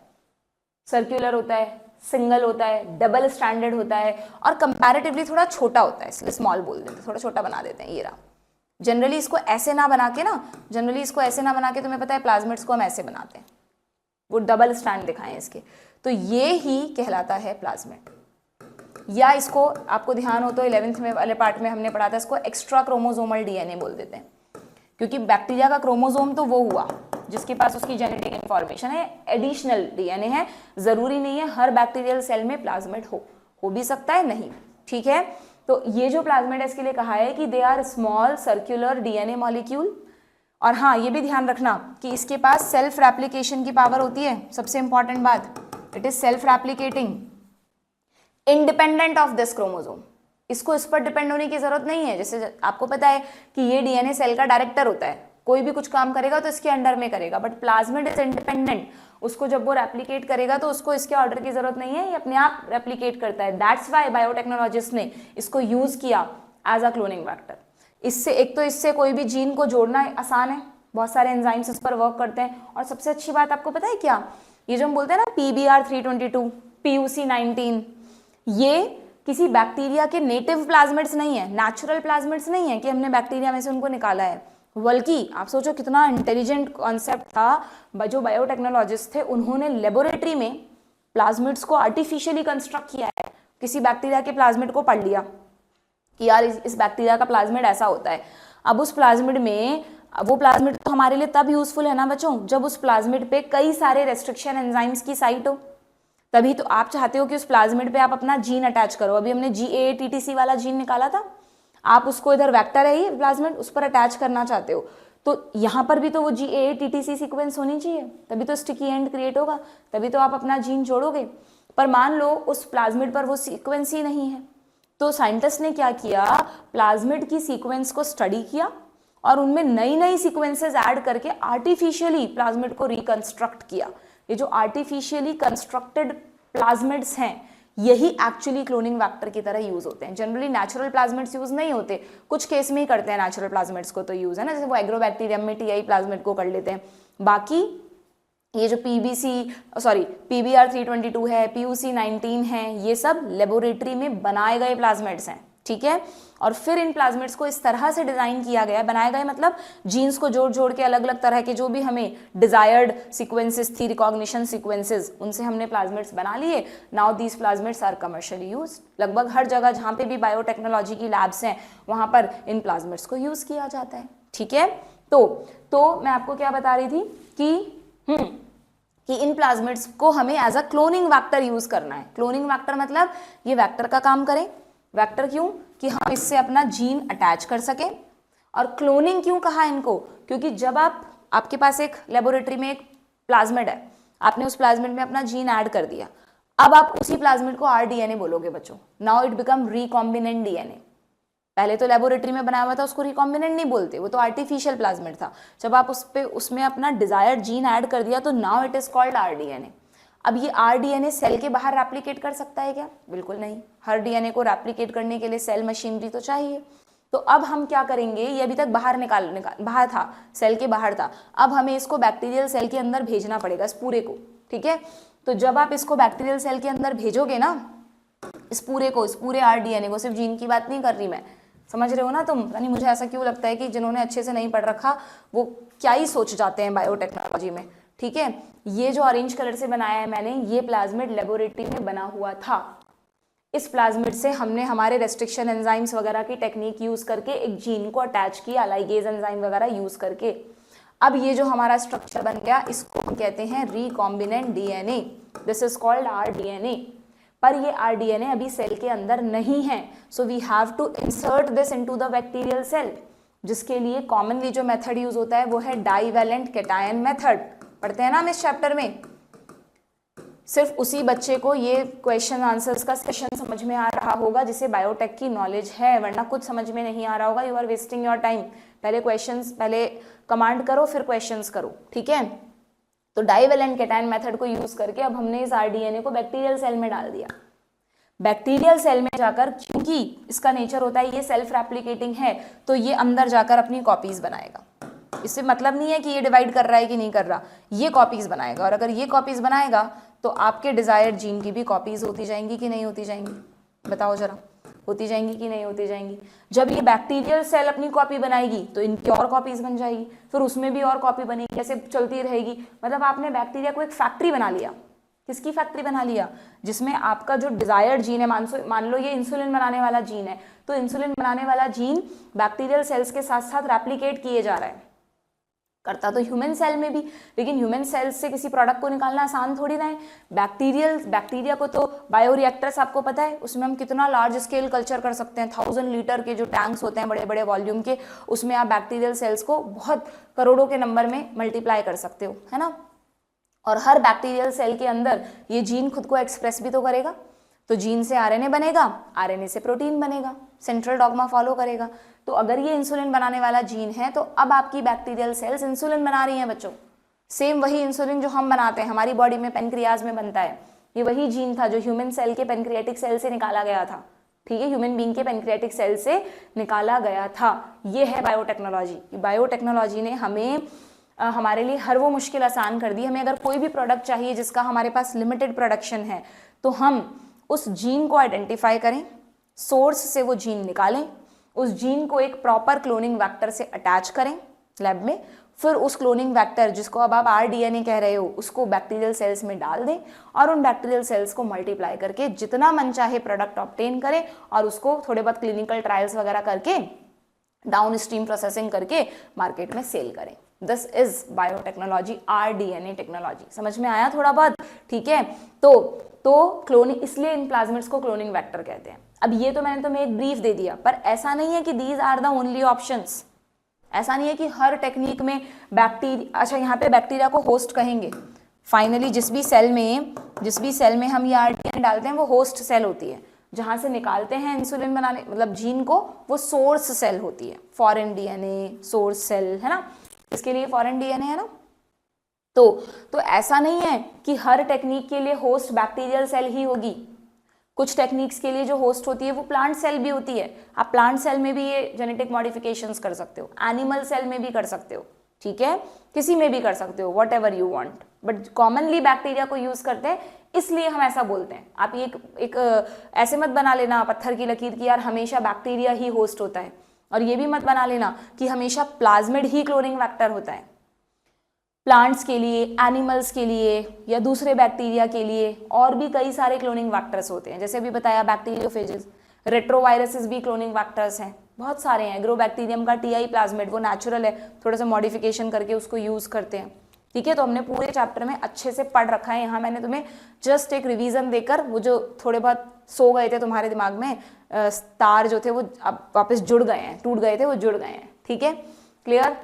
सर्कुलर होता है, सिंगल होता है, डबल स्टैंडर्ड होता है, और कंपैरेटिवली थोड़ा छोटा होता है, इसलिए स्मॉल बोल देते हैं, थोड़ा छोटा बना देते हैं। ये रहा। जनरली इसको ऐसे ना बना के तुम्हें पता है प्लाज्मिड्स को हम ऐसे बनाते हैं, वो डबल स्टैंड दिखाएं इसके, तो ये ही कहलाता है प्लाज्मिड। या इसको आपको ध्यान हो तो 11th में वाले पार्ट में हमने पढ़ा था, इसको एक्स्ट्रा क्रोमोसोमल डीएनए बोल देते हैं, क्योंकि बैक्टीरिया का क्रोमोसोम तो वो हुआ जिसके पास उसकी जेनेटिक इंफॉर्मेशन है, एडिशनल डीएनए है। जरूरी नहीं है हर बैक्टीरियल सेल में प्लाज्मिड हो भी सकता है, नहीं, ठीक है। तो ये जो प्लाज्मिड है इसके लिए कहा है कि they are small circular DNA molecule. और हाँ, ये भी ध्यान रखना कि इसके पास सेल्फ रेप्लिकेशन की पावर होती है, सबसे इंपॉर्टेंट बात, it is self replicating independent of this chromosome. इसको इस पर डिपेंड होने की जरूरत नहीं है। जैसे आपको पता है कि ये डीएनए सेल का डायरेक्टर होता है, कोई भी कुछ काम करेगा तो इसके अंडर में करेगा, बट प्लाज्मिड इज इंडिपेंडेंट। उसको जब वो रेप्लिकेट करेगा तो उसको इसके ऑर्डर की जरूरत नहीं है, ये अपने आप रेप्लिकेट करता है। दैट्स व्हाई बायोटेक्नोलॉजिस्ट ने इसको यूज किया एज अ क्लोनिंग वेक्टर। इससे एक तो इससे कोई भी जीन को जोड़ना आसान है, बहुत सारे एंजाइम्स इस पर वर्क करते हैं। और सबसे अच्छी बात आपको पता है क्या, ये जो हम बोलते हैं ना PBr322, PUC19, ये किसी बैक्टीरिया के नेटिव प्लाज्मिड्स नहीं है, नेचुरल प्लाज्मिड्स नहीं है कि हमने बैक्टीरिया में से उनको निकाला है, बल्कि आप सोचो कितना इंटेलिजेंट कॉन्सेप्ट था जो बायोटेक्नोलॉजिस्ट थे, उन्होंने लेबोरेटरी में प्लाज्मिड्स को आर्टिफिशियली कंस्ट्रक्ट किया है। किसी बैक्टीरिया के प्लाज्मिड को पढ़ लिया कि यार इस बैक्टीरिया का प्लाज्मिड ऐसा होता है, अब उस प्लाज्मिड में, वो प्लाज्मिड तो हमारे लिए तब यूजफुल है ना बच्चों जब उस प्लाज्मिड पे कई सारे रेस्ट्रिक्शन एंजाइम्स की साइट हो, तभी तो आप चाहते हो कि उस प्लाज्मिड पे आप अपना जीन अटैच करो। अभी हमने GAATTC वाला जीन निकाला था, आप उसको इधर वेक्टर है ये प्लाज्मिड, उस पर अटैच करना चाहते हो, तो यहाँ पर भी तो वो GAATTC सीक्वेंस होनी चाहिए, तभी तो स्टिकी एंड क्रिएट होगा, तभी तो आप अपना जीन जोड़ोगे। पर मान लो उस प्लाज्मिड पर वो सीक्वेंस ही नहीं है, तो साइंटिस्ट ने क्या किया, प्लाज्मिड की सीक्वेंस को स्टडी किया और उनमें नई नई सीक्वेंसेस ऐड करके आर्टिफिशियली प्लाज्मिड को रिकंस्ट्रक्ट किया। ये जो आर्टिफिशियली कंस्ट्रक्टेड प्लाज्मिड्स हैं यही एक्चुअली क्लोनिंग वेक्टर की तरह यूज होते हैं। जनरली नेचुरल प्लाज्मिड्स यूज नहीं होते, कुछ केस में ही करते हैं नेचुरल प्लाज्मिड्स को तो यूज, है ना, जैसे वो एग्रोबैक्टीरियम में TI प्लाज्मिड को कर लेते हैं। बाकी ये जो PBr322 है, PUC19 है, ये सब लेबोरेटरी में बनाए गए प्लाज्मिड्स हैं, ठीक है। और फिर इन प्लाज्मिड्स को इस तरह से डिजाइन किया गया, बनाए गए मतलब जीन्स को जोड़ जोड़ के अलग अलग तरह के जो भी हमें डिजायर्ड सीक्वेंसेस थी, रिकॉग्निशन सीक्वेंसेस, उनसे हमने प्लाज्मिड्स बना लिए। Now these plasmids are commercially use. लगभग हर जगह जहाँ पे भी बायोटेक्नोलॉजी की लैब्स हैं वहाँ पर इन प्लाज्मिड्स को यूज किया जाता है, ठीक है। तो मैं आपको क्या बता रही थी कि इन प्लाज्मिड्स को हमें as a cloning vector use करना है। क्लोनिंग वेक्टर मतलब ये वेक्टर का काम करें। वेक्टर क्यों, कि हम इससे अपना जीन अटैच कर सकें। और क्लोनिंग क्यों कहा इनको, क्योंकि जब आपके पास एक लेबोरेटरी में एक प्लाज्मिड है, आपने उस प्लाज्मिड में अपना जीन ऐड कर दिया, अब आप उसी प्लाज्मिड को RDNA बोलोगे बच्चों। Now it become recombinant DNA। पहले तो लेबोरेटरी में बनाया हुआ था, उसको रिकॉम्बिनेंट नहीं बोलते, वो तो आर्टिफिशियल प्लाज्मिड था। जब आप उसमें अपना डिजायर्ड जीन ऐड कर दिया तो now it is called RDNA। अब ये RDNA सेल के बाहर रेप्लिकेट कर सकता है क्या? बिल्कुल नहीं। हर DNA को रेप्लिकेट करने के लिए सेल मशीनरी तो चाहिए। तो अब हम क्या करेंगे, ये अभी तक बाहर था, सेल के बाहर था, अब हमें इसको बैक्टीरियल सेल के अंदर भेजना पड़ेगा, इस पूरे को, ठीक है। तो जब आप इसको बैक्टीरियल सेल के अंदर भेजोगे ना, इस पूरे RDNA को, सिर्फ जीन की बात नहीं कर रही मैं, समझ रहे हो ना तुम? यानी मुझे ऐसा क्यों लगता है कि जिन्होंने अच्छे से नहीं पढ़ रखा वो क्या ही सोच जाते हैं बायोटेक्नोलॉजी में, ठीक है। ये जो ऑरेंज कलर से बनाया है मैंने, ये प्लाज्मिड लेबोरेटरी में बना हुआ था। इस प्लाज्मिड से हमने हमारे रेस्ट्रिक्शन एंजाइम्स वगैरह की टेक्निक यूज करके एक जीन को अटैच किया, लाइगेज एंजाइम वगैरह यूज करके। अब ये जो हमारा स्ट्रक्चर बन गया, इसको हम कहते हैं recombinant DNA। This is called RDNA। पर ये RDNA अभी सेल के अंदर नहीं है, so we have to insert this into the bacterial cell, जिसके लिए कॉमनली जो मेथड यूज होता है वो है डाइवेलेंट कैटायन मेथड। पढ़ते हैं ना हम इस चैप्टर में। सिर्फ उसी बच्चे को ये क्वेश्चन आंसर्स का सेशन समझ में आ रहा होगा जिसे बायोटेक की नॉलेज है, वरना कुछ समझ में नहीं आ रहा होगा। You are wasting your time. पहले कमांड करो फिर क्वेश्चंस करो, ठीक है। तो डाइवेलेंट कैटायन मेथड को यूज करके अब हमने इस RDNA को बैक्टीरियल सेल में डाल दिया। बैक्टीरियल सेल में जाकर, क्योंकि इसका नेचर होता है ये सेल्फ रेप्लिकेटिंग है, तो ये अंदर जाकर अपनी कॉपीज बनाएगा। इससे मतलब नहीं है कि ये डिवाइड कर रहा है कि नहीं कर रहा, ये कॉपीज बनाएगा। और अगर ये कॉपीज बनाएगा तो आपके डिजायर्ड जीन की भी कॉपीज होती जाएंगी कि नहीं होती जाएंगी? बताओ जरा, होती जाएंगी कि नहीं होती जाएंगी? जब ये बैक्टीरियल सेल अपनी कॉपी बनाएगी तो इनकी और कॉपीज बन जाएगी, फिर उसमें भी और कॉपी बनेगी, ऐसे चलती रहेगी। मतलब आपने बैक्टीरिया को एक फैक्ट्री बना लिया। किसकी फैक्ट्री बना लिया? जिसमें आपका जो डिजायर्ड जीन है, मान लो ये इंसुलिन बनाने वाला जीन है, तो इंसुलिन बनाने वाला जीन बैक्टीरियल सेल्स के साथ साथ रेप्लिकेट किए जा रहा है। करता तो ह्यूमन सेल में भी, लेकिन ह्यूमन सेल्स से किसी प्रोडक्ट को निकालना आसान थोड़ी ना है। बैक्टीरिया को तो बायोरिएक्टर्स आपको पता है, उसमें हम कितना लार्ज स्केल कल्चर कर सकते हैं। 1000 लीटर के जो टैंक्स होते हैं बड़े बड़े वॉल्यूम के, उसमें आप बैक्टीरियल सेल्स को बहुत करोड़ों के नंबर में मल्टीप्लाई कर सकते हो, है ना। और हर बैक्टीरियल सेल के अंदर ये जीन खुद को एक्सप्रेस भी तो करेगा। तो जीन से RNA बनेगा, RNA से प्रोटीन बनेगा, सेंट्रल डॉगमा फॉलो करेगा। तो अगर ये इंसुलिन बनाने वाला जीन है तो अब आपकी बैक्टीरियल सेल्स इंसुलिन बना रही हैं बच्चों। सेम वही इंसुलिन जो हम बनाते हैं, हमारी बॉडी में पेनक्रियाज में बनता है, ये वही जीन था जो ह्यूमन सेल के पेनक्रियाटिक सेल से निकाला गया था, ठीक है, ह्यूमन बीइंग के पैंक्रियाटिक सेल से निकाला गया था। ये है बायोटेक्नोलॉजी। बायोटेक्नोलॉजी ने हमें हमारे लिए हर वो मुश्किल आसान कर दी। हमें अगर कोई भी प्रोडक्ट चाहिए जिसका हमारे पास लिमिटेड प्रोडक्शन है, तो हम उस जीन को आइडेंटिफाई करें, सोर्स से वो जीन निकालें, उस जीन को एक प्रॉपर क्लोनिंग वेक्टर से अटैच करें लैब में, फिर उस क्लोनिंग वेक्टर जिसको अब आप आरडीएनए कह रहे हो उसको बैक्टीरियल सेल्स में डाल दें और उन बैक्टीरियल सेल्स को मल्टीप्लाई करके जितना मन चाहे प्रोडक्ट ऑब्टेन करें और उसको थोड़े बहुत क्लिनिकल ट्रायल्स वगैरह करके डाउन स्ट्रीम प्रोसेसिंग करके मार्केट में सेल करें। This is biotechnology, rDNA technology. समझ में आया थोड़ा बहुत? ठीक है, तो क्लोनिंग, इसलिए इन प्लाज्मिड्स को क्लोनिंग वेक्टर कहते हैं। अब ये तो मैंने तुम्हें एक ब्रीफ दे दिया, पर ऐसा नहीं है कि these are the only options. ऐसा नहीं है कि हर टेक्निक में बैक्टीरिया, अच्छा यहाँ पे बैक्टीरिया को होस्ट कहेंगे। फाइनली जिस भी सेल में हम ये आरडीएनए डालते हैं वो होस्ट सेल होती है, जहां से निकालते हैं इंसुलिन बनाने, मतलब जीन को, वो सोर्स सेल होती है। फॉरेन डीएनए सोर्स सेल है ना, इसके लिए फॉरेन डीएनए है ना। तो ऐसा नहीं है कि हर टेक्निक के लिए होस्ट बैक्टीरियल सेल ही होगी। कुछ टेक्निक्स के लिए जो होस्ट होती है वो प्लांट सेल भी होती है। आप प्लांट सेल में भी ये जेनेटिक मॉडिफिकेशंस कर सकते हो, एनिमल सेल में भी कर सकते हो, ठीक है, किसी में भी कर सकते हो, what ever you want, but commonly bacteria को यूज करते हैं, इसलिए हम ऐसा बोलते हैं। आप ये एक ऐसे मत बना लेना पत्थर की लकीर की यार हमेशा बैक्टीरिया ही होस्ट होता है, और ये भी मत बना लेना कि हमेशा प्लाज्मिड ही क्लोनिंग वेक्टर होता है। प्लांट्स के लिए, एनिमल्स के लिए या दूसरे बैक्टीरिया के लिए और भी कई सारे क्लोनिंग वेक्टर्स होते हैं। जैसे अभी बताया बैक्टीरियोफेजेस, रेट्रोवायरसेस भी क्लोनिंग वेक्टर्स हैं, बहुत सारे हैं। एग्रोबैक्टीरियम का टीआई प्लाज्मिड वो नेचुरल है, थोड़ा सा मॉडिफिकेशन करके उसको यूज करते हैं, ठीक है। तो हमने पूरे चैप्टर में अच्छे से पढ़ रखा है। यहाँ मैंने तुम्हें जस्ट एक रिवीजन देकर वो जो थोड़े बहुत सो गए थे तुम्हारे दिमाग में तार जो थे वो अब वापस जुड़ गए हैं, टूट गए थे वो जुड़ गए हैं, ठीक है, क्लियर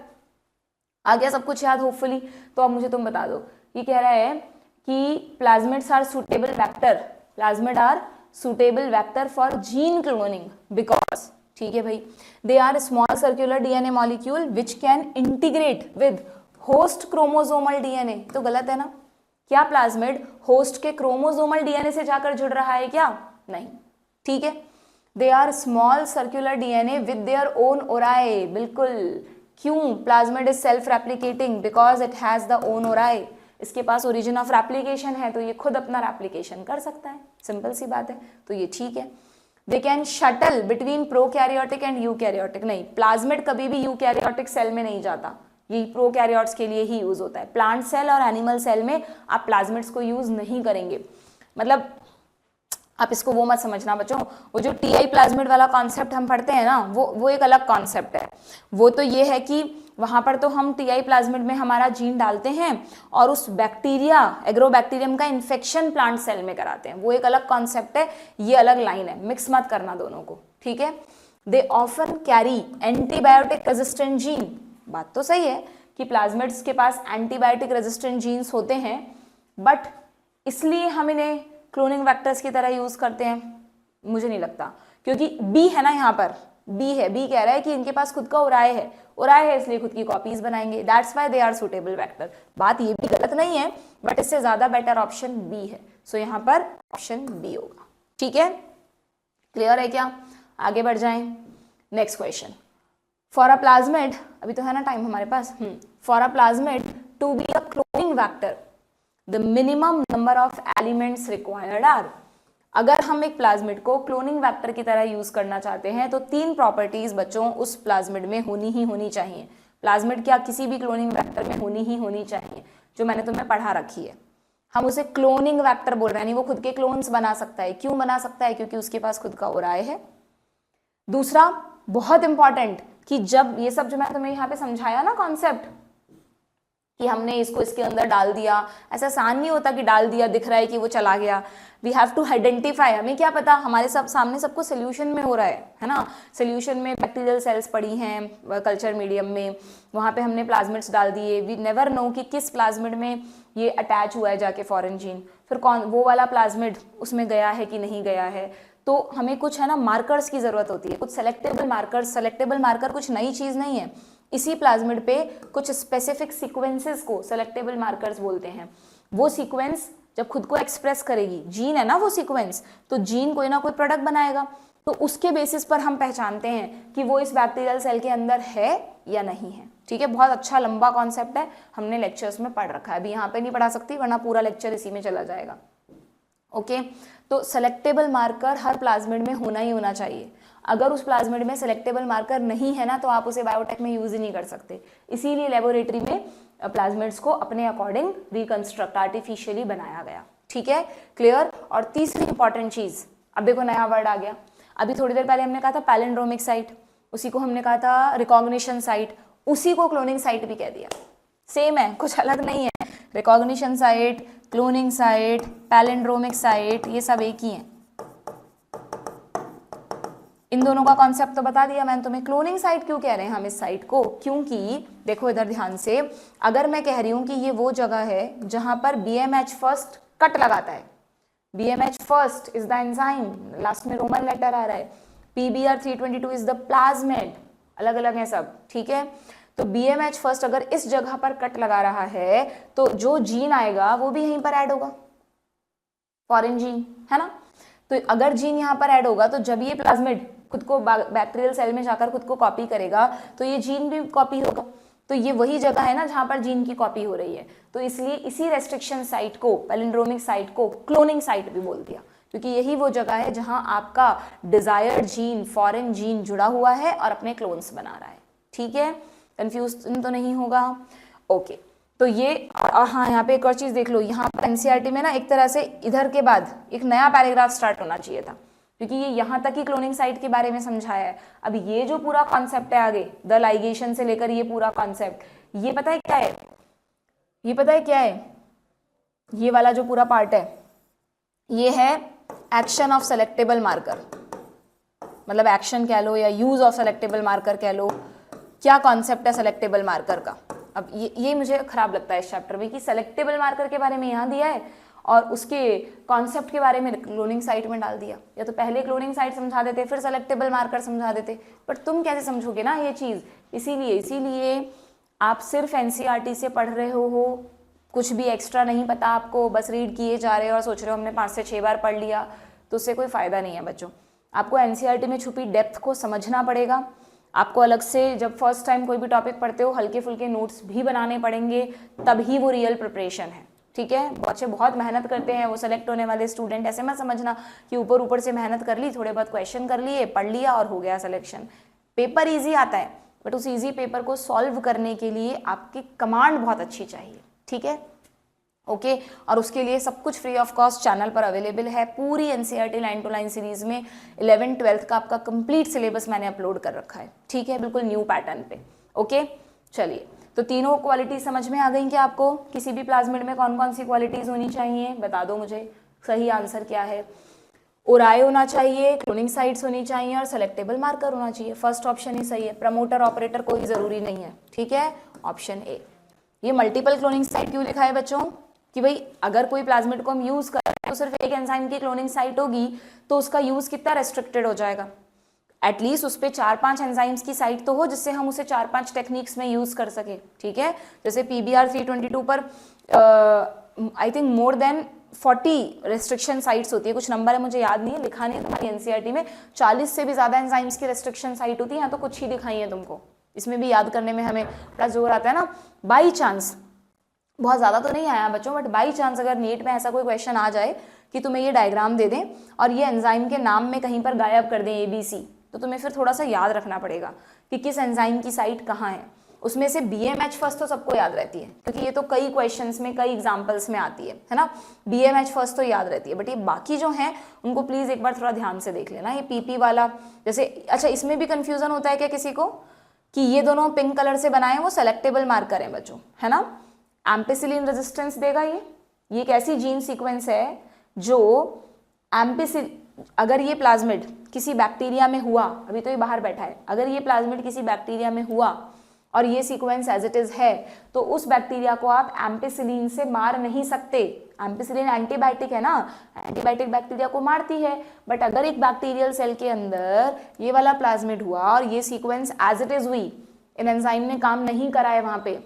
आ गया सब कुछ याद होपफुली। तो अब मुझे तुम बता दो, ये कह रहा है कि plasmids are suitable vector, plasmid are suitable vector for gene cloning because, ठीक है भाई, they are small circular DNA molecule which can integrate with host chromosomal DNA. तो गलत है ना, क्या प्लाज्मिड होस्ट के क्रोमोसोमल डीएनए से जाकर जुड़ रहा है क्या? नहीं, ठीक है। They are small circular DNA with their own ori, बिल्कुल। क्यों? Plasmid is self replicating because it has the own ओराई, इसके पास ओरिजिन ऑफ रेप्लिकेशन है, तो ये खुद अपना रेप्लिकेशन कर सकता है, सिंपल सी बात है, तो ये ठीक है। They can shuttle between prokaryotic and eukaryotic, नहीं, प्लाज्मिड कभी भी यूकैरियोटिक सेल में नहीं जाता, ये प्रोकैरियोट्स के लिए ही यूज होता है। प्लांट सेल और एनिमल सेल में आप प्लाज्मिड्स को यूज नहीं करेंगे। मतलब आप इसको वो मत समझना बच्चों, वो जो टीआई प्लाज्मिड वाला कॉन्सेप्ट हम पढ़ते हैं ना, वो एक अलग कॉन्सेप्ट है। वो तो ये है कि वहां पर तो हम टीआई प्लाज्मिड में हमारा जीन डालते हैं और उस बैक्टीरिया, एग्रोबैक्टीरियम का इन्फेक्शन प्लांट सेल में कराते हैं, वो एक अलग कॉन्सेप्ट है, ये अलग लाइन है, मिक्स मत करना दोनों को, ठीक है। They often carry antibiotic resistant gene, बात तो सही है कि प्लाज्मिड्स के पास एंटीबायोटिक रेजिस्टेंट जीन्स होते हैं, बट इसलिए हम इन्हें क्लोनिंग वेक्टर्स की तरह यूज करते हैं, मुझे नहीं लगता, क्योंकि बी है ना, यहाँ पर बी है, बी कह रहा है कि इनके पास खुद का ओराई है इसलिए खुद की कॉपीज बनाएंगे, that's why they are suitable vector. बात ये भी गलत नहीं है, बट इससे ज्यादा बेटर ऑप्शन बी है, सो यहाँ पर ऑप्शन बी होगा, ठीक है, क्लियर है क्या? आगे बढ़ जाएं, next question. For a plasmid, अभी तो है ना टाइम हमारे पास, for a plasmid to be a cloning vector the minimum number of elements required are, अगर हम एक प्लाज्मिड को क्लोनिंग वेक्टर की तरह यूज करना चाहते हैं तो 3 प्रॉपर्टीज बच्चों उस प्लाज्मिड में होनी चाहिए। प्लाज्मिड क्या, किसी भी क्लोनिंग वेक्टर में होनी चाहिए, जो मैंने तुम्हें पढ़ा रखी है। हम उसे क्लोनिंग वेक्टर बोल रहे हैं, यानी वो खुद के क्लोन्स बना सकता है। क्यों बना सकता है? क्योंकि उसके पास खुद का ओराई है। दूसरा बहुत इंपॉर्टेंट, कि जब ये सब जो मैं तुम्हें यहाँ पे समझाया ना कॉन्सेप्ट, कि हमने इसको इसके अंदर डाल दिया, ऐसा आसान नहीं होता कि डाल दिया दिख रहा है कि वो चला गया। वी हैव टू आइडेंटिफाई, हमें क्या पता, हमारे सब सामने सब कुछ सोल्यूशन में हो रहा है ना। सोल्यूशन में बैक्टीरियल सेल्स पड़ी हैं कल्चर मीडियम में, वहाँ पे हमने प्लाज्मिड्स डाल दिए। वी नेवर नो कि किस प्लाज्मिड में ये अटैच हुआ है जाके फॉरेन जीन, फिर कौन वो वाला प्लाज्मिड उसमें गया है कि नहीं गया है। तो हमें कुछ है ना मार्कर्स की जरूरत होती है, कुछ सेलेक्टेबल मार्कर्स। सेलेक्टेबल मार्कर कुछ नई चीज नहीं है, इसी प्लाज्मिड पे कुछ स्पेसिफिक सीक्वेंसेस को सेलेक्टेबल मार्कर्स बोलते हैं। वो सीक्वेंस जब खुद को एक्सप्रेस करेगी, जीन है ना वो सीक्वेंस, तो जीन कोई ना कोई प्रोडक्ट बनाएगा, तो तो उसके बेसिस पर हम पहचानते हैं कि वो इस बैक्टीरियल सेल के अंदर है या नहीं है। ठीक है, बहुत अच्छा लंबा कॉन्सेप्ट है, हमने लेक्चर्स में पढ़ रखा है, अभी यहाँ पे नहीं पढ़ा सकती वरना पूरा लेक्चर इसी में चला जाएगा। ओके, तो सेलेक्टेबल मार्कर हर प्लाज्मिड में होना ही होना चाहिए। अगर उस प्लाज्मिड में सेलेक्टेबल मार्कर नहीं है ना तो आप उसे बायोटेक में यूज ही नहीं कर सकते। इसीलिए लेबोरेटरी में प्लाज्मिड्स को अपने अकॉर्डिंग रिकंस्ट्रक्ट आर्टिफिशियली बनाया गया। ठीक है, क्लियर। और तीसरी इंपॉर्टेंट चीज, अब देखो नया वर्ड आ गया। अभी थोड़ी देर पहले हमने कहा था पैलिंड्रोमिक साइट, उसी को हमने कहा था रिकॉग्निशन साइट, उसी को क्लोनिंग साइट भी कह दिया। सेम है, कुछ अलग नहीं है। Recognition site, cloning site, palindromic site, ये सब एक ही है। इन दोनों का कॉन्सेप्ट तो बता दिया मैंने तुम्हें। क्लोनिंग साइट क्यों कह रहे हैं हम इस साइट को? क्योंकि देखो इधर ध्यान से, अगर मैं कह रही हूं कि ये वो जगह है जहां पर BMH फर्स्ट कट लगाता है, BMH first is the enzyme, last में रोमन लेटर आ रहा है, PBr322 इज द प्लाज्मिड, अलग अलग है सब। ठीक है, तो BMH फर्स्ट अगर इस जगह पर कट लगा रहा है तो जो जीन आएगा वो भी यहीं पर ऐड होगा, फॉरेन जीन है ना। तो अगर जीन यहाँ पर ऐड होगा तो जब ये प्लाज्मिड खुद को बैक्टीरियल सेल में जाकर खुद को कॉपी करेगा तो ये जीन भी कॉपी होगा। तो ये वही जगह है ना जहां पर जीन की कॉपी हो रही है। तो इसलिए इसी रेस्ट्रिक्शन साइट को, पैलिंड्रोमिक साइट को क्लोनिंग साइट भी बोल दिया, क्योंकि यही वो जगह है जहां आपका डिजायर्ड जीन, फॉरेन जीन जुड़ा हुआ है और अपने क्लोन्स बना रहा है। ठीक है, कंफ्यूज तो नहीं होगा। ओके, तो ये हाँ, यहाँ पे एक और चीज देख लो, यहाँ पर एनसीईआरटी में ना एक तरह से इधर के बाद एक नया पैराग्राफ स्टार्ट होना चाहिए था, क्योंकि ये यहाँ तक ही क्लोनिंग साइट के बारे में समझाया है। अब ये जो पूरा कॉन्सेप्ट है आगे, द लाइगेशन से लेकर ये पूरा कॉन्सेप्ट, ये पता है क्या है? ये पता है क्या है? ये वाला जो पूरा पार्ट है ये है एक्शन ऑफ सेलेक्टेबल मार्कर, मतलब एक्शन कह लो या यूज ऑफ सेलेक्टेबल मार्कर कह लो। क्या कॉन्सेप्ट है सेलेक्टेबल मार्कर का? अब ये मुझे खराब लगता है इस चैप्टर में कि सेलेक्टेबल मार्कर के बारे में यहाँ दिया है और उसके कॉन्सेप्ट के बारे में क्लोनिंग साइट में डाल दिया। या तो पहले क्लोनिंग साइट समझा देते फिर सेलेक्टेबल मार्कर समझा देते, बट तुम कैसे समझोगे ना ये चीज़। इसीलिए आप सिर्फ एनसीईआरटी से पढ़ रहे हो, कुछ भी एक्स्ट्रा नहीं पता आपको, बस रीड किए जा रहे हो और सोच रहे हो हमने 5 से 6 बार पढ़ लिया, तो उससे कोई फ़ायदा नहीं है बच्चों। आपको एनसीईआरटी में छुपी डेप्थ को समझना पड़ेगा। आपको अलग से जब फर्स्ट टाइम कोई भी टॉपिक पढ़ते हो हल्के फुल्के नोट्स भी बनाने पड़ेंगे, तभी वो रियल प्रिपरेशन है। ठीक है, बच्चे बहुत मेहनत करते हैं वो सेलेक्ट होने वाले स्टूडेंट, ऐसे मत समझना कि ऊपर ऊपर से मेहनत कर ली, थोड़े बहुत क्वेश्चन कर लिए, पढ़ लिया और हो गया सिलेक्शन। पेपर ईजी आता है, बट उस ईजी पेपर को सॉल्व करने के लिए आपकी कमांड बहुत अच्छी चाहिए। ठीक है, ओके। और उसके लिए सब कुछ फ्री ऑफ कॉस्ट चैनल पर अवेलेबल है। पूरी NCERT line to line series में 11th-12th का आपका कंप्लीट सिलेबस मैंने अपलोड कर रखा है। ठीक है, बिल्कुल न्यू पैटर्न पे। ओके, चलिए, तो तीनों क्वालिटी समझ में आ गई कि आपको किसी भी प्लाज्मिड में कौन कौन सी क्वालिटीज होनी चाहिए? बता दो मुझे, सही आंसर क्या है? ओराई होना चाहिए, क्लोनिंग साइट्स होनी चाहिए और सेलेक्टेबल मार्कर होना चाहिए। फर्स्ट ऑप्शन ही सही है। प्रमोटर ऑपरेटर कोई जरूरी नहीं है। ठीक है, ऑप्शन ए। ये मल्टीपल क्लोनिंग साइट क्यों लिखा है बच्चों? कि भाई अगर कोई प्लाज्मिड को हम यूज कर रहे हैं तो सिर्फ एक एंजाइम की क्लोनिंग साइट होगी तो उसका यूज कितना रेस्ट्रिक्टेड हो जाएगा। एटलीस्ट उस पर 4-5 एंजाइम्स की साइट तो हो जिससे हम उसे 4-5 टेक्निक्स में यूज कर सके। ठीक है, जैसे PBr322 पर I think more than 40 restriction sites होती है, कुछ नंबर है मुझे याद नहीं है, लिखा नहीं है तुम्हारी एनसीईआरटी में। 40 से भी ज्यादा एंजाइम्स की रेस्ट्रिक्शन साइट होती है, यहाँ तो कुछ ही दिखाई है तुमको। इसमें भी याद करने में हमें बड़ा जोर आता है ना। बाई चांस, बहुत ज़्यादा तो नहीं आया बच्चों, बट बाई चांस अगर नीट में ऐसा कोई क्वेश्चन आ जाए कि तुम्हें ये डायग्राम दे दें और ये एंजाइम के नाम में कहीं पर गायब कर दें ABC, तो तुम्हें फिर थोड़ा सा याद रखना पड़ेगा कि किस एंजाइम की साइट कहाँ है। उसमें से BMH फर्स्ट तो सबको याद रहती है क्योंकि ये तो कई क्वेश्चंस में, कई एग्जाम्पल्स में आती है ना। BMH फर्स्ट तो याद रहती है, बट ये बाकी जो हैं उनको प्लीज़ एक बार थोड़ा ध्यान से देख लेना। ये PP वाला जैसे, अच्छा इसमें भी कन्फ्यूजन होता है क्या किसी को कि ये दोनों पिंक कलर से बनाए वो सेलेक्टेबल मार्कर हैं बच्चों, है ना। एम्पिसिलिन रेजिस्टेंस देगा ये एक ऐसी जीन सीक्वेंस है जो अगर ये प्लाज्मिड किसी बैक्टीरिया में हुआ, अभी तो ये बाहर बैठा है, अगर ये प्लाज्मिड किसी बैक्टीरिया में हुआ और ये सीक्वेंस एज इट इज है तो उस बैक्टीरिया को आप एम्पिसिलिन से मार नहीं सकते। एम्पिसिलिन एंटीबायोटिक है ना, एंटीबायोटिक बैक्टीरिया को मारती है, बट अगर एक बैक्टीरियल सेल के अंदर ये वाला प्लाज्मिड हुआ और ये सीक्वेंस एज इट इज हुई, इन एंजाइम ने काम नहीं करा है वहां पे,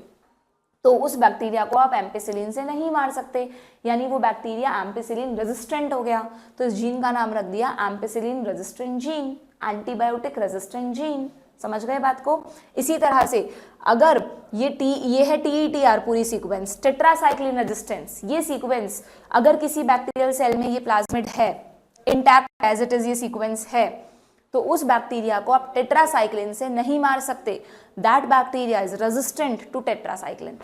तो उस बैक्टीरिया को आप एम्पिसिलिन से नहीं मार सकते, यानी वो बैक्टीरिया एम्पिसिलिन रेजिस्टेंट हो गया। तो इस जीन का नाम रख दिया ampicillin resistant gene, antibiotic resistant gene. समझ गए बात को। इसी तरह से अगर ये है TETR पूरी सीक्वेंस, टेट्रासाइक्लिन रेजिस्टेंस, ये सीक्वेंस अगर किसी बैक्टीरियल सेल में ये प्लाज्मिड है, इंटैक्ट एज इट इज ये सीक्वेंस है, तो उस बैक्टीरिया को आप टेट्रासाइक्लिन से नहीं मार सकते। That bacteria is resistant to tetracycline.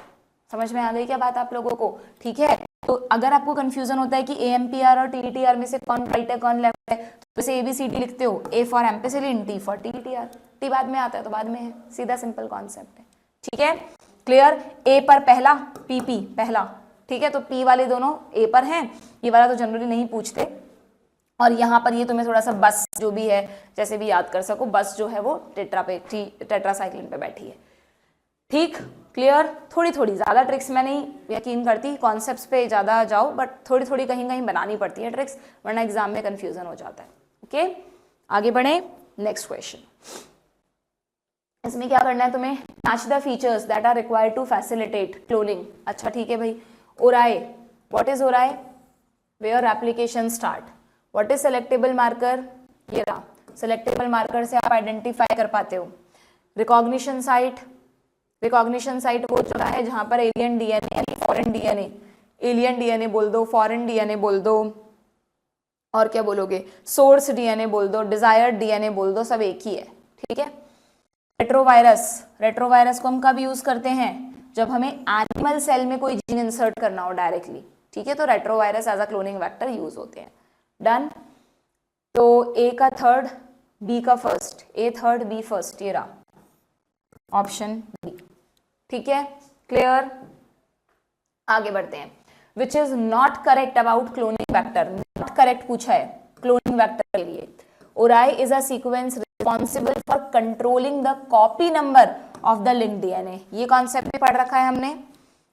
समझ में आ गई क्या बात आप लोगों को? ठीक है। तो अगर आपको कंफ्यूजन होता है कि AMPR और TETR में से कौन राइट है कौन लेफ्ट है, तो इसे ABCD लिखते हो, A for ampicillin, T for TETR। T बाद में आता है तो बाद में है, सीधा सिंपल कॉन्सेप्ट है। ठीक है, क्लियर। A पर पहला, PP पहला, ठीक है। तो P वाले दोनों A पर हैं, ये वाला तो जनरली नहीं पूछते। और यहाँ पर ये तुम्हें थोड़ा सा बस जो भी है जैसे भी याद कर सको, बस जो है वो टेट्रासाइक्लिन पे बैठी है। ठीक, क्लियर। थोड़ी थोड़ी, ज़्यादा ट्रिक्स मैं नहीं यकीन करती, कॉन्सेप्ट्स पे ज़्यादा जाओ, बट थोड़ी थोड़ी कहीं कहीं बनानी पड़ती है ट्रिक्स, वरना एग्जाम में कन्फ्यूजन हो जाता है। ओके, आगे बढ़े। नेक्स्ट क्वेश्चन, इसमें क्या करना है तुम्हें? Match the features that are required to facilitate cloning. अच्छा ठीक है भाई। Ori, what is ori? Where application start. What is selectable marker? ये रहा, सेलेक्टेबल मार्कर से आप आइडेंटिफाई कर पाते हो। रिकॉग्निशन साइट, रिकॉग्निशन साइट वो जगह है जहां पर एलियन डीएनए यानी फॉरेन डीएनए, एलियन डीएनए बोल दो, फॉरेन डीएनए बोल दो, और क्या बोलोगे, सोर्स डीएनए बोल दो, डिजायर्ड डीएनए बोल दो, सब एक ही है। ठीक है। रेट्रोवायरस, रेट्रोवायरस को हम कब यूज करते हैं? जब हमें एनिमल सेल में कोई जीन इंसर्ट करना हो डायरेक्टली। ठीक है, तो retrovirus as a cloning vector use होते हैं। डन। तो ए का थर्ड, बी का first, A third B first, ये रहा ऑप्शन बी। ठीक है, क्लियर। आगे बढ़ते हैं। Which is not correct about cloning vector. Not correct पूछा है क्लोनिंग वेक्टर के लिए। Ori is a sequence responsible for controlling the copy number of the link DNA. ये कॉन्सेप्ट भी पढ़ रखा है हमने।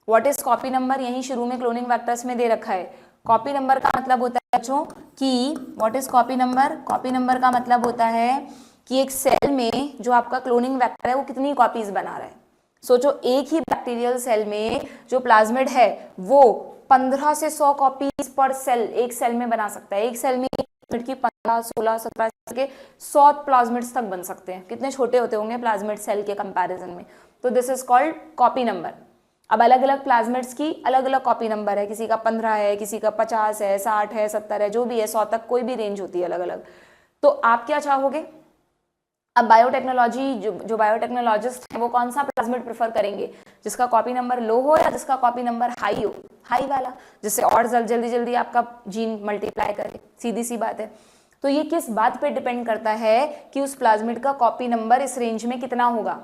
व्हाट इज कॉपी नंबर, यही शुरू में क्लोनिंग वेक्टर्स में दे रखा है। कॉपी नंबर का मतलब होता है बच्चों कि what is copy number? Copy number का मतलब होता है कि एक सेल में जो आपका क्लोनिंग वेक्टर है वो कितनी कॉपीज बना रहा है। सोचो, एक ही बैक्टीरियल सेल में जो प्लाज्मिड है वो 15 से 100 कॉपीज पर सेल एक सेल में बना सकता है। एक सेल में प्लाज्मिड की 15, 16, 17 के 100 प्लाज्मिड्स तक बन सकते हैं। कितने छोटे होते होंगे प्लाज्मिड सेल के कंपैरिजन में। तो this is called copy number. अब अलग अलग प्लाज्मिड्स की अलग अलग कॉपी नंबर है, किसी का 15 है, किसी का 50 है, 60 है, 70 है, जो भी है, 100 तक कोई भी रेंज होती है अलग अलग। तो आप क्या चाहोगे? अब बायोटेक्नोलॉजी जो बायोटेक्नोलॉजिस्ट है वो कौन सा प्लाज्मिड प्रेफर करेंगे? जिसका कॉपी नंबर लो हो या जिसका कॉपी नंबर हाई हो? हाई वाला, जिससे और जल्दी जल्दी आपका जीन मल्टीप्लाई करे। सीधी सी बात है। तो ये किस बात पे डिपेंड करता है कि उस प्लाज्मिड का कॉपी नंबर इस रेंज में कितना होगा?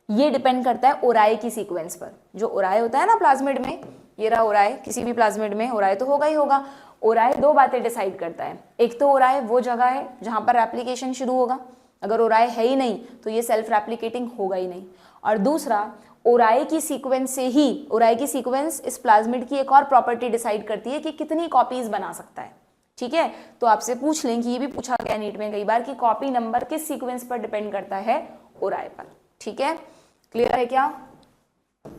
ये डिपेंड करता है ओराई की सीक्वेंस पर। जो ओराई होता है ना प्लाज्मिड में, ये रहा ओराई, किसी भी प्लाज्मिड में ओराई तो होगा ही होगा। ओराई दो बातें डिसाइड करता है। एक तो ओराई वो जगह है जहां पर रेप्लिकेशन शुरू होगा, अगर ओराई है ही नहीं तो ये सेल्फ रेप्लिकेटिंग होगा ही नहीं। और दूसरा, ओराई की सीक्वेंस से ही, ओराई की सीक्वेंस इस प्लाज्मिड की एक और प्रॉपर्टी डिसाइड करती है कि कितनी कॉपीज बना सकता है। ठीक है, तो आपसे पूछ लें कि ये भी पूछा गया नीट में कई बार कि कॉपी नंबर किस सीक्वेंस पर डिपेंड करता है? ओराई पर। ठीक है, क्लियर है क्या?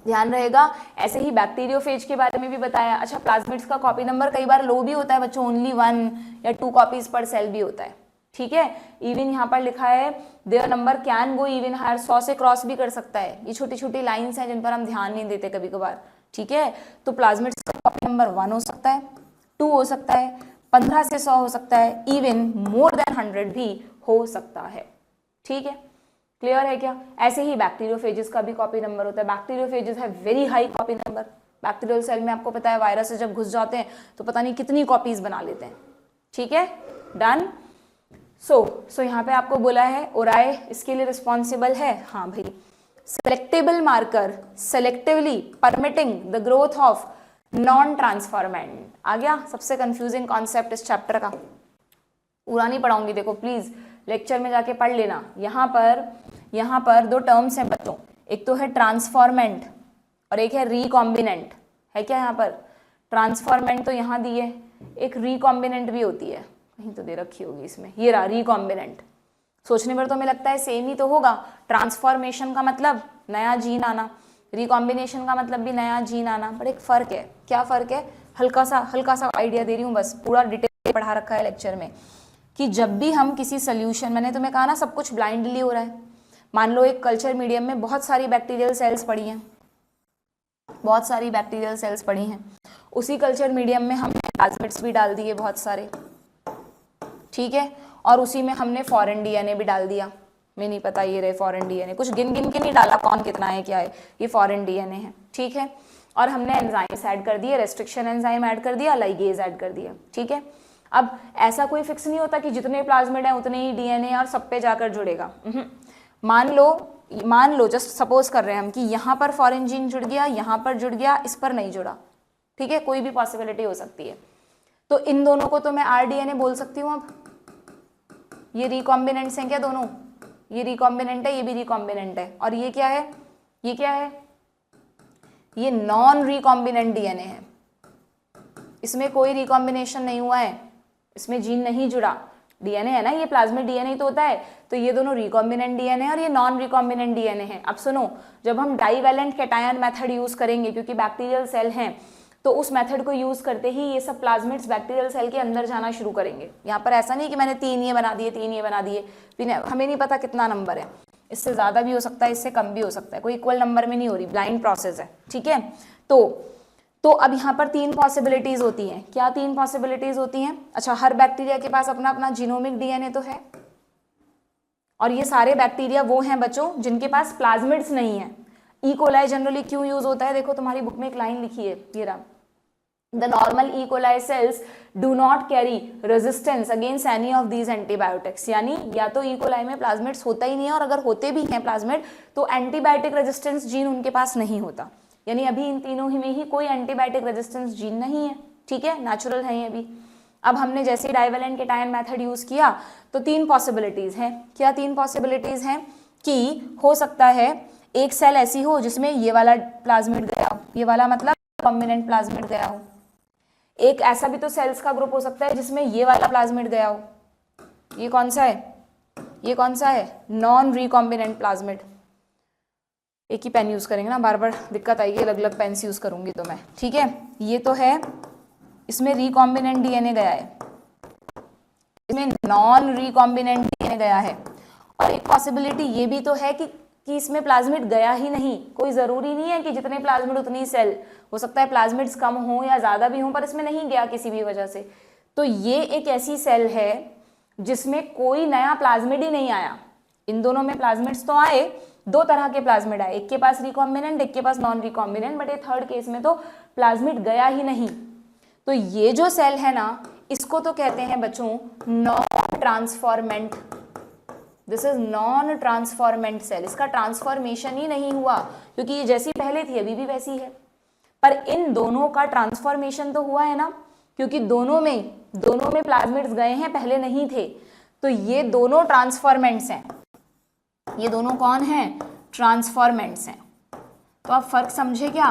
ध्यान रहेगा। ऐसे ही बैक्टीरियोफेज के बारे में भी बताया। अच्छा, प्लाज्मिड्स का कॉपी नंबर कई बार लो भी होता है बच्चों, ओनली 1 या 2 कॉपीज पर सेल भी होता है। ठीक है, इवन यहाँ पर लिखा है there number can go even higher, 100 से क्रॉस भी कर सकता है। ये छोटी छोटी लाइंस हैं जिन पर हम ध्यान नहीं देते कभी कभार। ठीक है, तो प्लाज्मिड्स का कॉपी नंबर 1 हो सकता है, 2 हो सकता है, 15 से 100 हो सकता है, इवन मोर देन 100 भी हो सकता है। ठीक है, क्लियर है क्या? ऐसे ही बैक्टीरियोफेजेस का भी कॉपी नंबर होता है। बैक्टीरियोफेजेस है very high copy number. Bacterial cell में आपको पता है वायरस जब घुस जाते हैं तो पता नहीं कितनी कॉपीज बना लेते हैं। ठीक है, डन। सो यहाँ पे आपको बोला है ओराई इसके लिए रिस्पॉन्सिबल है। हाँ भाई, selectable marker selectively permitting the growth of non transformant. आ गया सबसे कंफ्यूजिंग कॉन्सेप्ट इस चैप्टर का। पूरा नहीं पढ़ाऊंगी, देखो प्लीज लेक्चर में जाके पढ़ लेना। यहाँ पर 2 टर्म्स हैं बच्चों, एक तो है ट्रांसफॉर्मेंट और एक है रिकॉम्बिनेंट। है क्या यहाँ पर? ट्रांसफॉर्मेंट तो यहाँ दी है, एक रिकॉम्बिनेंट भी होती है, कहीं तो दे रखी होगी इसमें। ये रहा रिकॉम्बिनेंट। सोचने पर तो हमें लगता है सेम ही तो होगा। ट्रांसफॉर्मेशन का मतलब नया जीन आना, रिकॉम्बिनेशन का मतलब भी नया जीन आना, बट एक फ़र्क है। क्या फ़र्क है? हल्का सा आइडिया दे रही हूँ, बस पूरा डिटेल पढ़ा रखा है लेक्चर में कि जब भी हम किसी सोल्यूशन, मैंने तुम्हें कहा ना सब कुछ ब्लाइंडली हो रहा है। मान लो एक कल्चर मीडियम में बहुत सारी बैक्टीरियल सेल्स पड़ी हैं, बहुत सारी बैक्टीरियल सेल्स पड़ी हैं, उसी कल्चर मीडियम में हमने प्लाज्मिड्स भी डाल दिए बहुत सारे, ठीक है, और उसी में हमने फॉरेन डीएनए भी डाल दिया। मैं नहीं पता ये रहे फॉरेन डीएनए, कुछ गिन गिन के नहीं डाला कौन कितना है क्या है, ये फॉरेन डीएनए है, ठीक है। और हमने एंजाइम्स ऐड कर दिए, रेस्ट्रिक्शन एंजाइम ऐड कर दिया, लाइगेज ऐड कर दिया, ठीक है। अब ऐसा कोई फिक्स नहीं होता कि जितने प्लाज्मिड हैं उतने ही डीएनए और सब पे जाकर जुड़ेगा। मान लो जस्ट सपोज कर रहे हैं हम कि यहाँ पर फॉरेन जीन जुड़ गया, यहाँ पर जुड़ गया, इस पर नहीं जुड़ा, ठीक है, कोई भी पॉसिबिलिटी हो सकती है। तो इन दोनों को तो मैं आरडीएनए बोल सकती हूँ। अब ये रिकॉम्बिनेंट्स हैं क्या दोनों? ये रिकॉम्बिनेंट है, ये भी रिकॉम्बिनेंट है, और ये क्या है? ये क्या है? ये नॉन रिकॉम्बिनेंट डीएनए है, इसमें कोई रिकॉम्बिनेशन नहीं हुआ है, इसमें जीन नहीं जुड़ा, डीएनए है ना, ये प्लाज्मिड डीएनए तो होता है। तो ये दोनों रिकॉम्बिनेंट डीएनए है और ये नॉन रिकॉम्बिनेंट डीएनए है। अब सुनो, जब हम डाइवैलेंट कैटायन मेथड यूज करेंगे, क्योंकि बैक्टीरियल सेल हैं, तो उस मेथड को यूज करते ही ये सब प्लाज्मिड्स बैक्टीरियल सेल के अंदर जाना शुरू करेंगे। यहाँ पर ऐसा नहीं कि मैंने 3 ये बना दिए, 3 ये बना दिए, हमें नहीं पता कितना नंबर है, इससे ज्यादा भी हो सकता है, इससे कम भी हो सकता है, कोई इक्वल नंबर में नहीं हो रही, ब्लाइंड प्रोसेस है, ठीक है। तो अब यहाँ पर 3 पॉसिबिलिटीज होती हैं। क्या 3 पॉसिबिलिटीज होती हैं? अच्छा, हर बैक्टीरिया के पास अपना अपना जीनोमिक डीएनए तो है, और ये सारे बैक्टीरिया वो हैं बच्चों जिनके पास प्लाज्मिड्स नहीं है। ई कोलाई जनरली क्यों यूज होता है? देखो तुम्हारी बुक में एक लाइन लिखी है, ये रहा, the normal E coli sales do not carry resistance against any of these antibiotics. यानी या तो ई कोलाई में प्लाज्मिड्स होता ही नहीं है, और अगर होते भी हैं प्लाज्मिड तो एंटीबायोटिक रेजिस्टेंस जीन उनके पास नहीं होता। यानी अभी इन तीनों ही में ही कोई एंटीबायोटिक रेजिस्टेंस जीन नहीं है, ठीक है, नेचुरल है ये अभी। अब हमने जैसे डाइवैलेंट कैटायन मेथड यूज किया तो 3 पॉसिबिलिटीज हैं। क्या 3 पॉसिबिलिटीज हैं? कि हो सकता है एक सेल ऐसी हो जिसमें ये वाला प्लाज्मिड गया हो, ये वाला मतलब कॉम्बिनेंट प्लाज्मिड गया हो। एक ऐसा भी तो सेल्स का ग्रुप हो सकता है जिसमें ये वाला प्लाज्मिड गया हो। ये कौन सा है? ये कौन सा है? Non recombinant plasmid. एक ही पेन यूज करेंगे ना, बार बार दिक्कत आएगी, अलग अलग पेन्स यूज करूंगी तो मैं, ठीक है। ये तो है, इसमें रिकॉम्बिनेंट डीएनए गया है, इसमें नॉन रिकॉम्बिनेंट डीएनए गया है, और एक पॉसिबिलिटी ये भी तो है कि इसमें प्लाज्मिड गया ही नहीं। कोई जरूरी नहीं है कि जितने प्लाज्मिड उतनी सेल, हो सकता है प्लाज्मिड्स कम हो या ज्यादा भी हो, पर इसमें नहीं गया किसी भी वजह से। तो ये एक ऐसी सेल है जिसमें कोई नया प्लाज्मिड ही नहीं आया। इन दोनों में प्लाज्मिड्स तो आए, 2 तरह के प्लाज्मिड आए, एक के पास रिकॉम्बिनेंट, एक के पास नॉन रिकॉम्बिनेंट, बट ये थर्ड केस में तो प्लाज्मिड गया ही नहीं। तो ये जो सेल है ना, इसको तो कहते हैं बच्चों non transformant. This is non transformant cell. इसका ट्रांसफॉर्मेशन ही नहीं हुआ, क्योंकि ये जैसी पहले थी अभी भी वैसी है। पर इन दोनों का ट्रांसफॉर्मेशन तो हुआ है ना, क्योंकि दोनों में प्लाज्मिड्स गए हैं, पहले नहीं थे। तो ये दोनों ट्रांसफॉर्मेंट्स हैं। ये दोनों कौन हैं? ट्रांसफॉर्मेंट्स हैं। तो आप फर्क समझे क्या,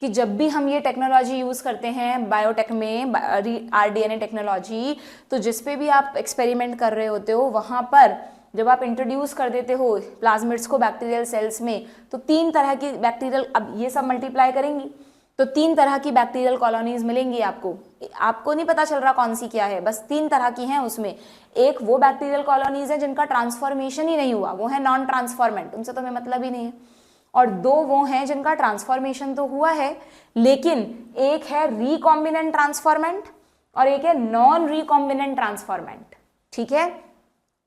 कि जब भी हम ये टेक्नोलॉजी यूज़ करते हैं बायोटेक में, आरडीएनए टेक्नोलॉजी, तो जिस पे भी आप एक्सपेरिमेंट कर रहे होते हो वहाँ पर जब आप इंट्रोड्यूस कर देते हो प्लाज्मिड्स को बैक्टीरियल सेल्स में, तो 3 तरह की बैक्टीरियल, अब ये सब मल्टीप्लाई करेंगी तो 3 तरह की बैक्टीरियल कॉलोनीज मिलेंगी आपको नहीं पता चल रहा कौन सी क्या है, बस 3 तरह की हैं उसमें। एक वो बैक्टीरियल कॉलोनीज है जिनका ट्रांसफॉर्मेशन ही नहीं हुआ, वो है नॉन ट्रांसफॉर्मेंट, उनसे तो हमें मतलब ही नहीं है। और 2 वो हैं जिनका ट्रांसफॉर्मेशन तो हुआ है, लेकिन एक है रिकॉम्बिनेंट ट्रांसफॉर्मेंट और एक है नॉन रिकॉम्बिनेंट ट्रांसफॉर्मेंट, ठीक है।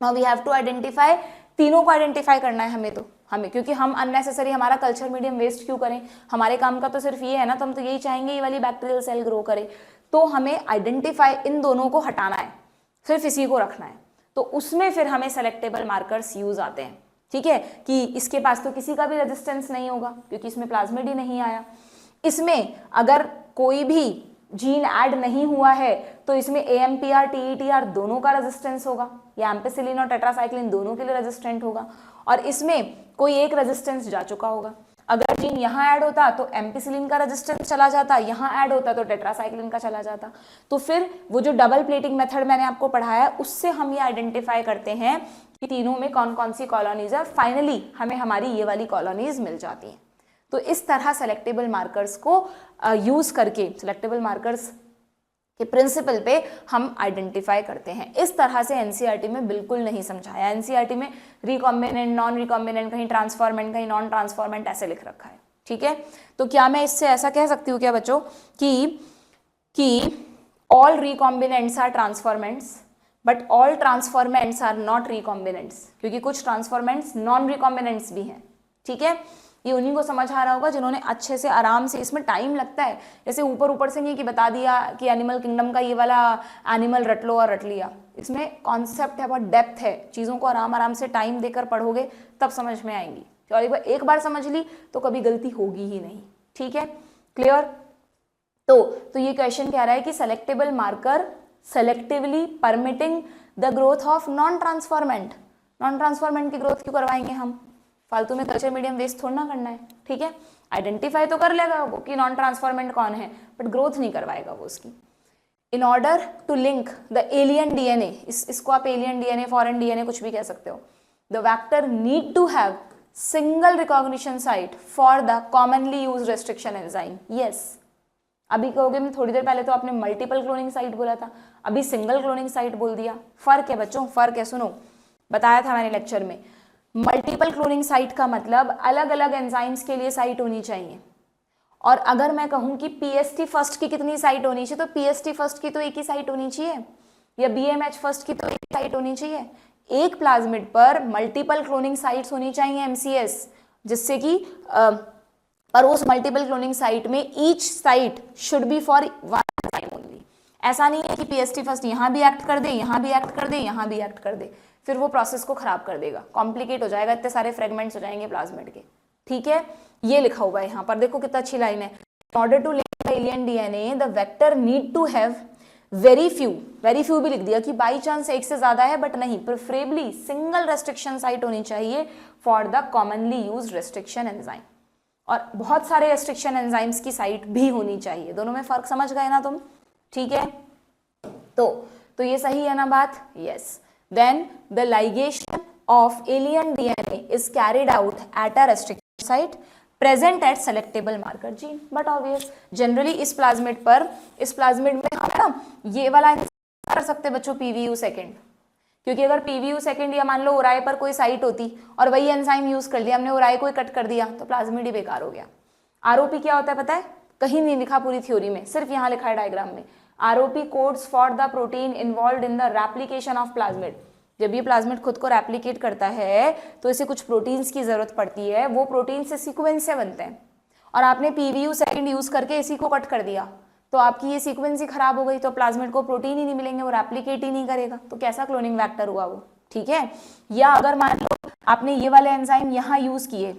Now we have to identify, तीनों को आइडेंटिफाई करना है हमें, क्योंकि हम अननेसेसरी हमारा कल्चर मीडियम वेस्ट क्यों करें, हमारे काम का तो सिर्फ ये है ना, तो हम तो यही चाहेंगे ये वाली बैक्टीरियल सेल ग्रो करे। तो हमें आइडेंटिफाई, इन दोनों को हटाना है, सिर्फ इसी को रखना है। तो उसमें फिर हमें सेलेक्टेबल मार्कर्स यूज आते हैं, ठीक है, कि इसके पास तो किसी का भी रेजिस्टेंस नहीं होगा क्योंकि इसमें प्लाज्मिड ही नहीं आया। इसमें अगर कोई भी जीन ऐड नहीं हुआ है तो इसमें AMPR TETR दोनों का रेजिस्टेंस होगा, या एम्पिसिलिन और टेट्रासाइक्लिन दोनों के लिए रेजिस्टेंट होगा, और इसमें कोई एक रेजिस्टेंस जा चुका होगा। अगर जीन यहाँ ऐड होता तो एम्पिसिलिन का रेजिस्टेंस चला जाता, यहाँ ऐड होता तो टेट्रासाइक्लिन का चला जाता। तो फिर वो जो डबल प्लेटिंग मेथड मैंने आपको पढ़ाया, उससे हम ये आइडेंटिफाई करते हैं कि तीनों में कौन कौन सी कॉलोनीज है। फाइनली हमें हमारी ये वाली कॉलोनीज मिल जाती हैं। तो इस तरह सेलेक्टेबल मार्कर्स को यूज करके, सेलेक्टेबल मार्कर्स के प्रिंसिपल पे हम आइडेंटिफाई करते हैं। इस तरह से एनसीईआरटी में बिल्कुल नहीं समझाया। एनसीईआरटी में रिकॉम्बिनेंट, नॉन रिकॉम्बिनेंट, कहीं ट्रांसफॉर्मेंट, कहीं नॉन ट्रांसफॉर्मेंट ऐसे लिख रखा है। ठीक है, तो क्या मैं इससे ऐसा कह सकती हूँ क्या बच्चों कि all recombinants are transformants but all transformants are not recombinants, क्योंकि कुछ ट्रांसफॉर्मेंट्स नॉन रिकॉम्बिनेंट्स भी हैं। ठीक है, ये उन्हीं को समझ आ रहा होगा जिन्होंने अच्छे से आराम से, इसमें टाइम लगता है, जैसे ऊपर से नहीं कि बता दिया कि एनिमल किंगडम का ये वाला एनिमल रट लो और रट लिया। इसमें कॉन्सेप्ट है, बहुत डेप्थ है, चीज़ों को आराम से टाइम देकर पढ़ोगे तब समझ में आएंगी। और एक बार समझ ली तो कभी गलती होगी ही नहीं। ठीक है, क्लियर। तो ये क्वेश्चन कह रहा है कि selectable marker selectively permitting the growth of non transformant. Non transformant की ग्रोथ क्यों करवाएंगे हम? फालतू में कल्चर मीडियम वेस्ट थोड़ा ना करना है। ठीक है, आइडेंटिफाई तो कर लेगा वो कि नॉन ट्रांसफॉर्मेंट कौन है, बट ग्रोथ नहीं करवाएगा वो उसकी। In order to link the alien DNA, इसको आप एलियन डीएनए, फॉरेन डीएनए कुछ भी कह सकते हो, the vector need to have single recognition site for the commonly use restriction enzyme. Yes, अभी कहोगे मैं थोड़ी देर पहले तो आपने मल्टीपल क्लोनिंग साइट बोला था, अभी सिंगल क्लोनिंग साइट बोल दिया। फर्क है बच्चों, फर्क है, सुनो, बताया था मैंने लेक्चर में। मल्टीपल क्लोनिंग साइट का मतलब अलग अलग एंजाइम्स के लिए साइट होनी चाहिए। और अगर मैं कहूं कि पीएसटी फर्स्ट की कितनी साइट होनी चाहिए, तो पीएसटी फर्स्ट की तो एक ही साइट होनी चाहिए, या बीएमएच फर्स्ट की तो एक साइट होनी चाहिए। एक प्लाज्मिड पर मल्टीपल क्लोनिंग साइट्स होनी चाहिए एमसीएस, जिससे कि पर उस मल्टीपल क्लोनिंग साइट में each site should be for one enzyme only. ऐसा नहीं है कि पीएसटी फर्स्ट यहाँ भी एक्ट कर दे, यहाँ भी एक्ट कर दे, यहाँ भी एक्ट कर दे, फिर वो प्रोसेस को खराब कर देगा, कॉम्प्लिकेट हो जाएगा, इतने सारे फ्रेगमेंट्स हो जाएंगे प्लाज्मिड के। ठीक है, ये लिखा हुआ है यहाँ पर, देखो कितना अच्छी लाइन है। In order to link the alien DNA, the vector need to have very few भी लिख दिया कि बाई चांस एक से ज्यादा है, बट नहीं, प्रेफरेबली सिंगल रेस्ट्रिक्शन साइट होनी चाहिए for the commonly use restriction enzyme. और बहुत सारे रेस्ट्रिक्शन एंजाइम्स की साइट भी होनी चाहिए। दोनों में फर्क समझ गए ना तुम? ठीक है, तो ये सही है ना बात? Yes. Then the ligation of alien DNA is carried out at a restriction site present at selectable marker gene. But obvious, generally इस प्लाज्मिड में हम ना ये वाला कर सकते बच्चों PVU सेकेंड, क्योंकि अगर PVU सेकेंड या मान लो ओराई पर कोई साइट होती और वही एंजाइम यूज कर लिया, हमने ओराई को कट कर दिया, तो प्लाज्मिड ही बेकार हो गया। आरओपी क्या होता है पता है? कहीं नहीं लिखा पूरी थ्योरी में, सिर्फ यहाँ लिखा है डायग्राम में। ROP codes for the protein involved in the replication of plasmid. जब ये प्लाज्मिड खुद को रेप्लिकेट करता है तो इसे कुछ प्रोटीन्स की जरूरत पड़ती है, वो प्रोटीन से सीक्वेंस से बनते हैं, और आपने PVU सेकेंड यूज करके इसी को कट कर दिया, तो आपकी ये सीक्वेंस ही खराब हो गई, तो प्लाज्मिड को प्रोटीन ही नहीं मिलेंगे, वो रेप्लिकेट ही नहीं करेगा, तो कैसा क्लोनिंग वेक्टर हुआ वो? ठीक है। या अगर मान लो आपने ये वाले एंजाइम यहाँ यूज किए,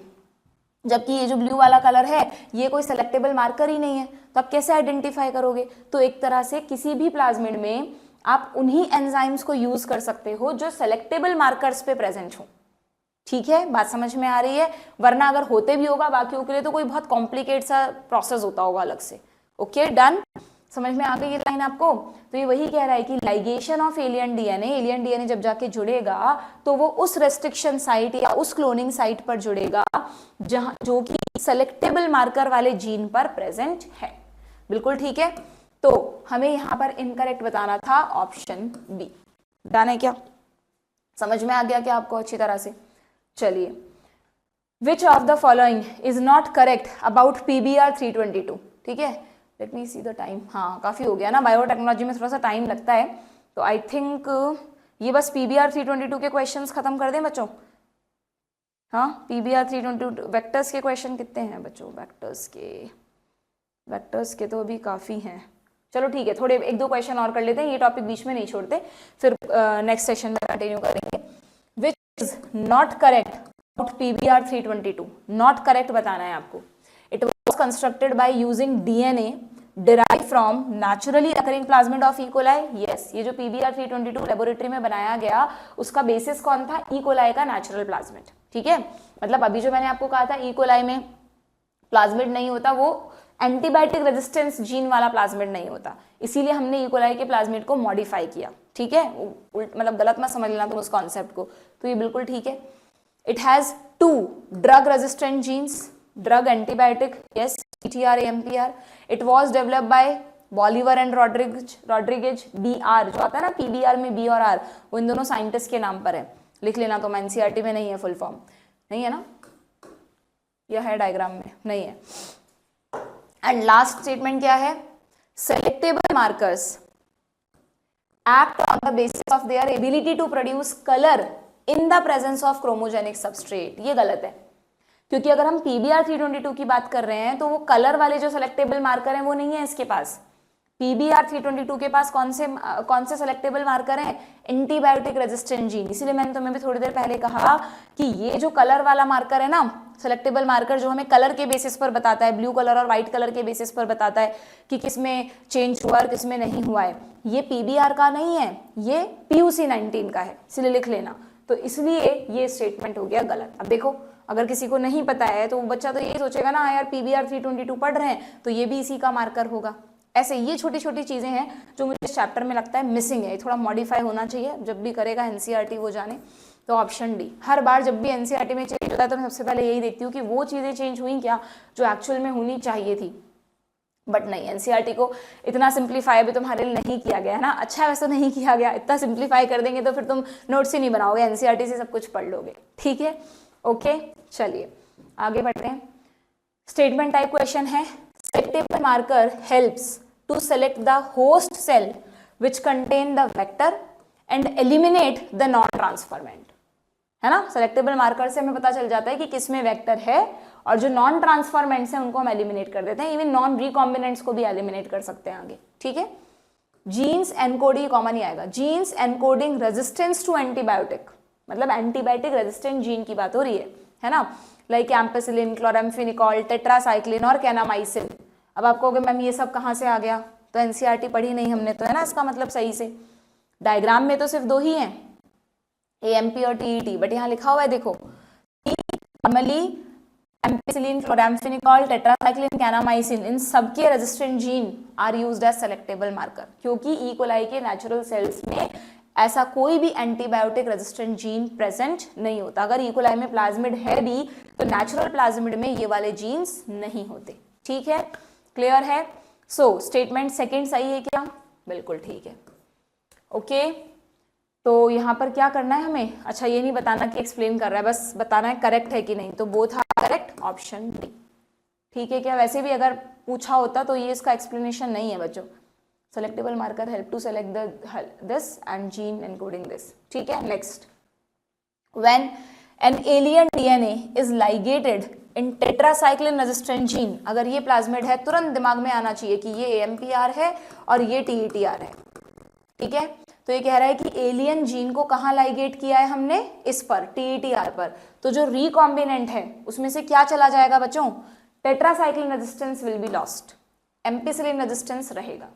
जबकि ये जो ब्लू वाला कलर है ये कोई सेलेक्टेबल मार्कर ही नहीं है, तो आप कैसे आइडेंटिफाई करोगे? तो एक तरह से किसी भी प्लाज्मिड में आप उन्हीं एंजाइम्स को यूज कर सकते हो जो सेलेक्टेबल मार्कर्स पे प्रेजेंट हो। ठीक है, बात समझ में आ रही है? वरना अगर होते भी होगा बाकियों के लिए तो कोई बहुत कॉम्प्लिकेट सा प्रोसेस होता होगा अलग से। ओके, डन, समझ में आ गई ये लाइन आपको? तो ये वही कह रहा है कि लाइगेशन ऑफ एलियन डीएनए जब जाके जुड़ेगा तो वो उस रेस्ट्रिक्शन साइट या उस क्लोनिंग साइट पर जुड़ेगा जहां जो कि सेलेक्टेबल मार्कर वाले जीन पर प्रेजेंट है। बिल्कुल ठीक है। तो हमें यहां पर इनकरेक्ट बताना था ऑप्शन बी। डन है क्या? समझ में आ गया क्या आपको अच्छी तरह से? चलिए, which of the following is not correct about PBR 322? ठीक है, let me see the time. हाँ, काफी हो गया ना, बायोटेक्नोलॉजी में थोड़ा सा टाइम लगता है, तो आई थिंक ये बस PBR 322 के क्वेश्चंस खत्म कर दें बच्चों। हाँ, PBR 322 वेक्टर्स के क्वेश्चन कितने हैं बच्चों? वेक्टर्स के तो अभी काफी हैं। चलो ठीक है, थोड़े एक दो क्वेश्चन और कर लेते हैं, ये टॉपिक बीच में नहीं छोड़ते, फिर नेक्स्ट सेशन में कंटिन्यू करेंगे। विच is not correct about PBR 322? Not correct बताना है आपको। It was constructed by using DNA derived from naturally occurring plasmid of E. coli. Yes, ये जो PBR 322 लेबोरेटरी में बनाया गया उसका बेसिस कौन था? E. coli का नेचुरल प्लाज्मिड। ठीक है, मतलब अभी जो मैंने आपको कहा था E. coli में प्लाज्मिड नहीं होता, वो एंटीबायोटिक रेजिस्टेंस जीन वाला प्लाज्मिड नहीं होता, इसीलिए हमने E. coli के प्लाज्मिड को मॉडिफाई किया। ठीक है, मतलब गलत मत समझ लेना तुम उस कॉन्सेप्ट को, तो ये बिल्कुल ठीक है। It has 2 drug resistant genes, drug antibiotic, yes, PTR AMPR. It was developed by Bolivar and Rodriguez. BR जो आता है ना, PBR में B और R, वो इन दोनों साइंटिस्ट के नाम पर है, लिख लेना. तो NCERT में नहीं है फुल फॉर्म, नहीं है ना, यह है डायग्राम में, नहीं है. एंड लास्ट स्टेटमेंट क्या है, selectable markers act on the basis of their ability to produce color in the presence of chromogenic substrate. ये गलत है, क्योंकि अगर हम PBR 322 की बात कर रहे हैं तो वो कलर वाले जो सेलेक्टेबल मार्कर हैं वो नहीं है इसके पास. PBR 322 के पास कौन से सेलेक्टेबल मार्कर हैं, एंटीबायोटिक रेजिस्टेंट जीन. इसीलिए मैंने तुम्हें भी थोड़ी देर पहले कहा कि ये जो कलर वाला मार्कर है ना, सेलेक्टेबल मार्कर जो हमें कलर के बेसिस पर बताता है, ब्लू कलर और व्हाइट कलर के बेसिस पर बताता है कि किसमें चेंज हुआ और किसमें नहीं हुआ है, ये PBR का नहीं है, ये PUC 19 का है, इसलिए लिख लेना. तो इसलिए ये स्टेटमेंट हो गया गलत. अब देखो, अगर किसी को नहीं पता है तो बच्चा तो यही सोचेगा ना, यार PBR 322 पढ़ रहे हैं तो ये भी इसी का मार्कर होगा. ऐसे ये छोटी छोटी चीजें हैं जो मुझे इस चैप्टर में लगता है मिसिंग है, थोड़ा मॉडिफाई होना चाहिए. जब भी करेगा NCERT वो जाने. तो ऑप्शन डी. हर बार जब भी NCERT में चेंज होता है तो मैं सबसे पहले यही देखती हूँ कि वो चीजें चेंज हुई क्या जो एक्चुअल में होनी चाहिए थी. बट नहीं, NCERT को इतना सिंप्लीफाई अभी तुम्हारे लिए नहीं किया गया है ना. अच्छा वैसे नहीं किया गया, इतना सिंप्लीफाई कर देंगे तो फिर तुम नोट्स ही नहीं बनाओगे, NCERT से सब कुछ पढ़ लोगे. ठीक है, ओके, चलिए आगे बढ़ते हैं. स्टेटमेंट टाइप क्वेश्चन है. Selectable marker helps to select the host cell which contain the vector and eliminate the non transformant. है ना, सेलेक्टेबल मार्कर से हमें पता चल जाता है कि किसमें वेक्टर है, और जो नॉन ट्रांसफॉर्मेंट्स हैं उनको हम एलिमिनेट कर देते हैं. इवन नॉन रिकॉम्बिनेंट्स को भी एलिमिनेट कर सकते हैं आगे. ठीक है. जीन्स एनकोडिंग कॉमन ही आएगा. Genes encoding resistance to antibiotic, मतलब एंटीबायोटिक रेजिस्टेंट जीन की बात हो रही है ना. लाइक एम्पेसिलिन, क्लोराम्फेनिकॉल, टेट्रासाइक्लिन और कैनामाइसिन. अब आप कहोगे मैम ये सब कहाँ से आ गया, तो NCERT पढ़ी नहीं हमने तो, है ना, इसका मतलब सही से. डायग्राम में तो सिर्फ दो ही हैं, AMP और TET, बट यहाँ लिखा हुआ है देखो, normally ampicillin, chloramphenicol, tetracycline, kanamycin, इन सबके resistant gene are used as selectable marker, क्योंकि ई कोलाई के नेचुरल सेल्स में ऐसा कोई भी एंटीबायोटिक रेजिस्टेंट जीन प्रेजेंट नहीं होता. अगर ई कोलाई में प्लाज्मिड है भी तो नेचुरल प्लाज्मिड में ये वाले जीन्स नहीं होते. ठीक है, क्लियर है. सो स्टेटमेंट सेकंड सही है क्या, बिल्कुल ठीक है. ओके, तो यहाँ पर क्या करना है हमें, अच्छा ये नहीं बताना कि एक्सप्लेन कर रहा है, बस बताना है करेक्ट है कि नहीं. तो both are correct, option D. ठीक है क्या, वैसे भी अगर पूछा होता तो ये इसका एक्सप्लेनेशन नहीं है बच्चों. Selectable marker help to select this and gene encoding this. ठीक है, next. When an alien DNA is ligated in tetracycline resistant gene, अगर ये प्लाज्मिड है तुरंत दिमाग में आना चाहिए कि ये AMPR है और ये TETR है. ठीक है, तो ये कह रहा है कि एलियन जीन को कहाँ लाइगेट किया है हमने, इस पर, TETR पर. तो जो रिकॉम्बिनेंट है उसमें से क्या चला जाएगा बच्चों, tetracycline resistance will be lost, ampicillin resistance रहेगा,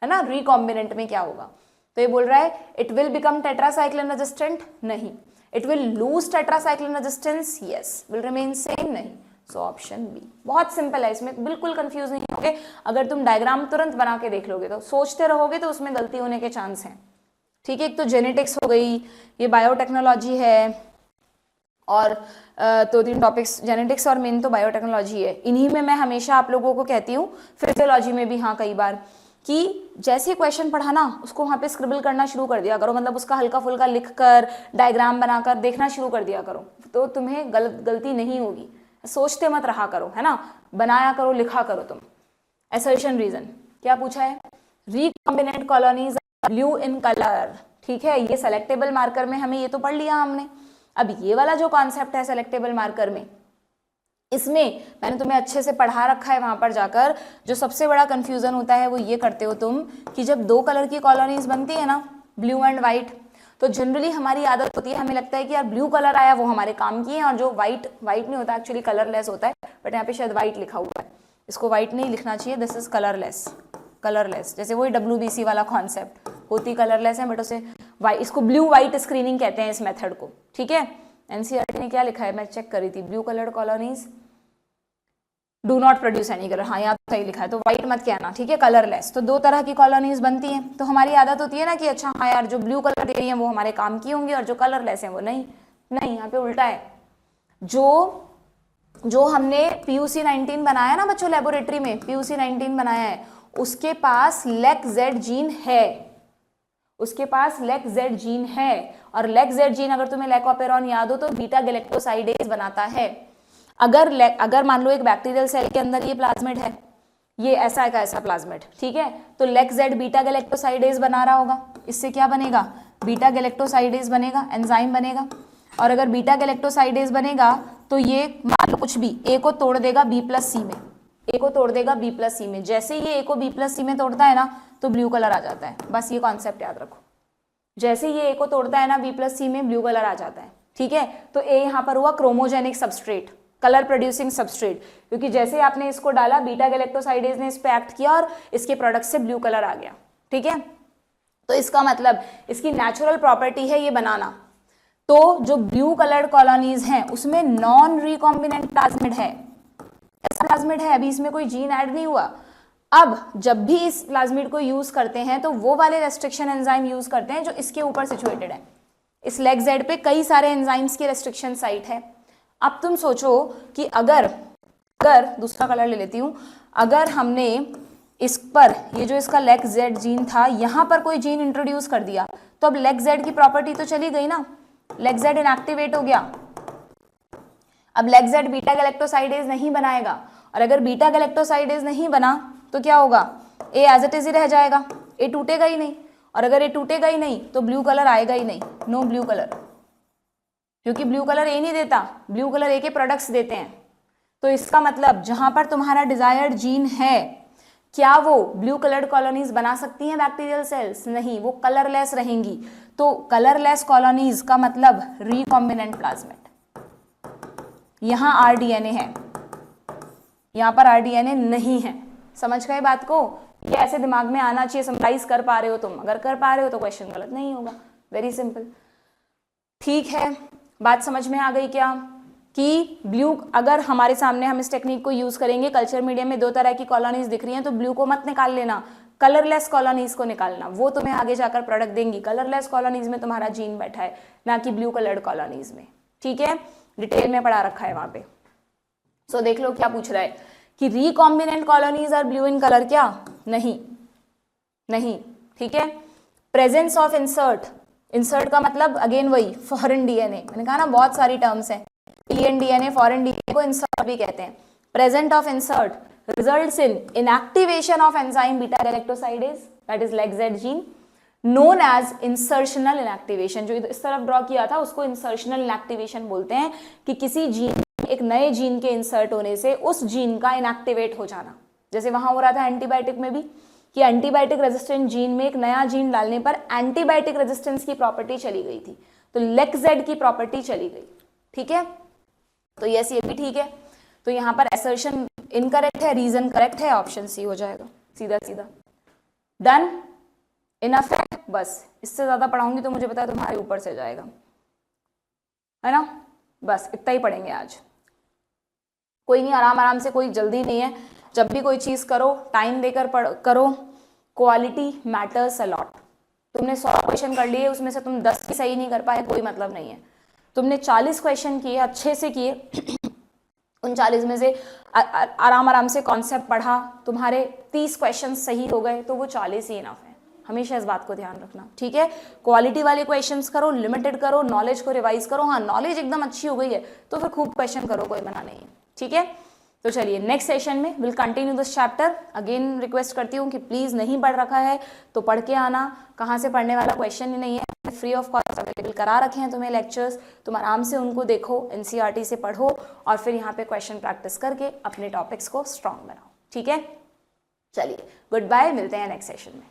है ना. रिकॉम्बिनेंट में क्या होगा, तो ये बोल रहा है it will become tetracycline resistant, नहीं. It will lose tetracycline resistance, yes. Will remain same, नहीं. So option B. बहुत सिंपल है, इसमें बिल्कुल कंफ्यूज नहीं होगे. अगर तुम डायग्राम तुरंत बना के देख लोगे तो, सोचते रहोगे तो उसमें गलती होने के चांस हैं. ठीक है, एक तो जेनेटिक्स हो गई, ये बायोटेक्नोलॉजी है, और तो तीन टॉपिक्स, जेनेटिक्स और मेन तो बायोटेक्नोलॉजी है. इन्हीं में मैं हमेशा आप लोगों को कहती हूँ, फिजियोलॉजी में भी हाँ कई बार, कि जैसे क्वेश्चन पढ़ा ना उसको वहाँ पे स्क्रिबल करना शुरू कर दिया करो, मतलब उसका हल्का फुल्का लिख कर डायग्राम बनाकर देखना शुरू कर दिया करो, तो तुम्हें गलती नहीं होगी. सोचते मत रहा करो, है ना, बनाया करो, लिखा करो तुम. असर्शन रीजन क्या पूछा है, recombinant colonies blue in colour. ठीक है, ये सेलेक्टेबल मार्कर में हमें ये तो पढ़ लिया हमने. अब ये वाला जो कॉन्सेप्ट है सेलेक्टेबल मार्कर में, इसमें मैंने तुम्हें अच्छे से पढ़ा रखा है. वहां पर जाकर जो सबसे बड़ा कंफ्यूजन होता है वो ये करते हो तुम कि जब दो कलर की कॉलोनीज बनती है ना, ब्लू एंड व्हाइट, तो जनरली हमारी आदत होती है, हमें लगता है कि यार ब्लू कलर आया वो हमारे काम की है, और जो व्हाइट नहीं होता, एक्चुअली कलरलेस होता है, बट यहाँ पे शायद व्हाइट लिखा हुआ है, इसको व्हाइट नहीं लिखना चाहिए, दिस इज कलरलेस. जैसे वही WBC वाला कॉन्सेप्ट, होती कलरलेस है बट उसे वाइट, इसको ब्लू व्हाइट स्क्रीनिंग कहते हैं इस मेथड को. ठीक है, NCERT ने क्या लिखा है, मैं चेक करी थी, blue colour colonies do not produce any colour. हाँ, यहाँ तो सही लिखा है, तो व्हाइट मत कहना. ठीक है, कलरलेस. तो दो तरह की कॉलोनीज बनती हैं, तो हमारी आदत होती है ना कि अच्छा हाँ यार जो ब्लू कलर दे रही है वो हमारे काम की होंगी और जो कलरलेस है वो नहीं. यहाँ पे उल्टा है, जो जो हमने PUC 19 बनाया ना बच्चों, लेबोरेटरी में PUC 19 बनाया है, उसके पास LEC-Z जीन है, उसके पास LEC-Z जीन है। और LEC-Z जीन अगर तुम्हें लैकोपेरॉन याद हो तो बीटा गैलेक्टोसाइडेज बनाता है। अगर मान लो एक बैक्टीरियल सेल के अंदर ये प्लाज्मिड है, ये ऐसा का ऐसा प्लाज्मिड, ठीक है, तो LEC-Z बीटा गैलेक्टोसाइडेज बना रहा होगा, इससे क्या बनेगा, बीटा गैलेक्टोसाइडेज बनेगा, एंजाइम बनेगा। और अगर बीटा गैलेक्टोसाइडेज बनेगा तो ये मान लो कुछ भी ए को तोड़ देगा B+C में, ए को तोड़ देगा B+C में। जैसे ये ए को B+C में तोड़ता है ना तो ब्लू कलर आ जाता है, बस ये कॉन्सेप्ट याद रखो। जैसे ये ए को तोड़ता है ना B+C में, ब्लू कलर आ जाता है, ठीक है। तो ए यहाँ पर हुआ chromogenic substrate, colour producing substrate, क्योंकि जैसे आपने इसको डाला बीटा गैलेक्टोसाइडेज ने इस पे एक्ट किया और इसके प्रोडक्ट से ब्लू कलर आ गया, ठीक है। तो इसका मतलब इसकी नेचुरल प्रॉपर्टी है ये बनाना। तो जो ब्लू कलर्ड कॉलोनीज हैं उसमें नॉन रिकॉम्बिनेंट प्लाज्मिड है, ऐसा प्लाज्मिड है, अभी इसमें कोई जीन ऐड नहीं हुआ। अब जब भी इस प्लाज्मिड को यूज करते हैं तो वो वाले रेस्ट्रिक्शन एंजाइम यूज करते हैं जो इसके ऊपर सिचुएटेड है। इस LEC-Z पे कई सारे एंजाइम्स की रेस्ट्रिक्शन साइट है। अब तुम सोचो कि अगर दूसरा कलर ले लेती हूं, अगर हमने इस पर ये जो इसका LEC-Z जीन था यहां पर कोई जीन इंट्रोड्यूस कर दिया तो अब LEC-Z की प्रॉपर्टी तो चली गई ना, LEC-Z इनएक्टिवेट हो गया। अब LEC-Z बीटा गैलेक्टोसाइडेज नहीं बनाएगा, और अगर बीटा गैलेक्टोसाइडेज नहीं बना तो क्या होगा, ए एज इट इज ही रह जाएगा, ए टूटेगा ही नहीं। और अगर ए टूटेगा ही नहीं तो ब्लू कलर आएगा ही नहीं, नो ब्लू कलर, क्योंकि ब्लू कलर ए नहीं देता, ब्लू कलर ए के प्रोडक्ट्स देते हैं। तो इसका मतलब जहां पर तुम्हारा डिजायर्ड जीन है, क्या वो ब्लू कलर्ड कॉलोनीज बना सकती हैं बैक्टीरियल सेल्स? नहीं, वो कलरलेस रहेंगी। तो कलरलेस कॉलोनीज का मतलब रिकॉम्बिनेंट प्लाज्मिड। यहां RDNA है, यहां पर RDNA नहीं है। समझ गए बात को? ये ऐसे दिमाग में आना चाहिए, समराइज कर पा रहे हो तुम, अगर कर पा रहे हो तो क्वेश्चन गलत नहीं होगा, वेरी सिंपल। ठीक है, बात समझ में आ गई क्या कि ब्लू, अगर हमारे सामने हम इस टेक्निक को यूज करेंगे, कल्चर मीडियम में दो तरह की कॉलोनीज दिख रही हैं तो ब्लू को मत निकाल लेना, कलरलेस कॉलोनीज को निकालना, वो तुम्हें आगे जाकर प्रोडक्ट देंगी। कलरलेस कॉलोनीज में तुम्हारा जीन बैठा है, ना कि ब्लू कलर्ड कॉलोनीज में, ठीक है, डिटेल में पढ़ा रखा है वहां पे। सो देख लो क्या पूछ रहा है कि recombinant colonies are blue in colour, क्या? नहीं, ठीक है। प्रेजेंस ऑफ इंसर्ट का मतलब अगेन वही फॉरेन डीएनए, मैंने कहा ना बहुत सारी टर्म्स हैं, एलियन डीएनए, फॉरेन डीएनए को इंसर्ट भी कहते हैं। Present of insert results in inactivation of enzyme beta galactosidase, that is LEC-Z gene, known as insertional inactivation. जो इस तरफ ड्रॉ किया था उसको इंसर्शनल इनएक्टिवेशन बोलते हैं, कि किसी जीन, एक नए जीन के इंसर्ट होने से उस जीन का इनएक्टिवेट हो जाना। जैसे वहां हो रहा था एंटीबायोटिक में भी, कि एंटीबायोटिक रेजिस्टेंट जीन में एक नया जीन डालने पर एंटीबायोटिक रेजिस्टेंस की प्रॉपर्टी चली गई थी, तो LEC-Z की प्रॉपर्टी चली गई, ठीक है। तो यस, ये भी ठीक है। तो यहाँ पर असर्शन इनकरेक्ट है, रीजन करेक्ट है, ऑप्शन सी हो जाएगा, सीधा सीधा। डन, इनफ है, बस इससे ज्यादा पढ़ाऊंगी तो मुझे पता है तुम्हारे ऊपर से जाएगा, है ना। बस इतना ही पढ़ेंगे आज, कोई नहीं, आराम आराम से, कोई जल्दी नहीं है। जब भी कोई चीज करो टाइम देकर करो, क्वालिटी मैटर्स अलॉट। तुमने 100 क्वेश्चन कर लिए, उसमें से तुम 10 भी सही नहीं कर पाए, कोई मतलब नहीं है। तुमने 40 क्वेश्चन किए, अच्छे से किए, उन 40 में से आराम आराम से कॉन्सेप्ट पढ़ा, तुम्हारे 30 क्वेश्चन सही हो गए तो वो 40 ही इनफ है। हमेशा इस बात को ध्यान रखना, ठीक है। क्वालिटी वाले क्वेश्चंस करो, लिमिटेड करो, नॉलेज को रिवाइज करो। हाँ, नॉलेज एकदम अच्छी हो गई है तो फिर खूब क्वेश्चन करो, कोई मना नहीं है, ठीक है। तो चलिए नेक्स्ट सेशन में will continue this chapter. Again request करती हूँ कि प्लीज नहीं पढ़ रखा है तो पढ़ के आना, कहाँ से पढ़ने वाला क्वेश्चन ही नहीं है, फ्री ऑफ कॉस्ट अवेलेबल करा रखे हैं तुम्हें लेक्चर्स, तुम आराम से उनको देखो, NCERT से पढ़ो और फिर यहाँ पे क्वेश्चन प्रैक्टिस करके अपने टॉपिक्स को स्ट्रॉन्ग बनाओ, ठीक है। चलिए गुड बाय, मिलते हैं नेक्स्ट सेशन में।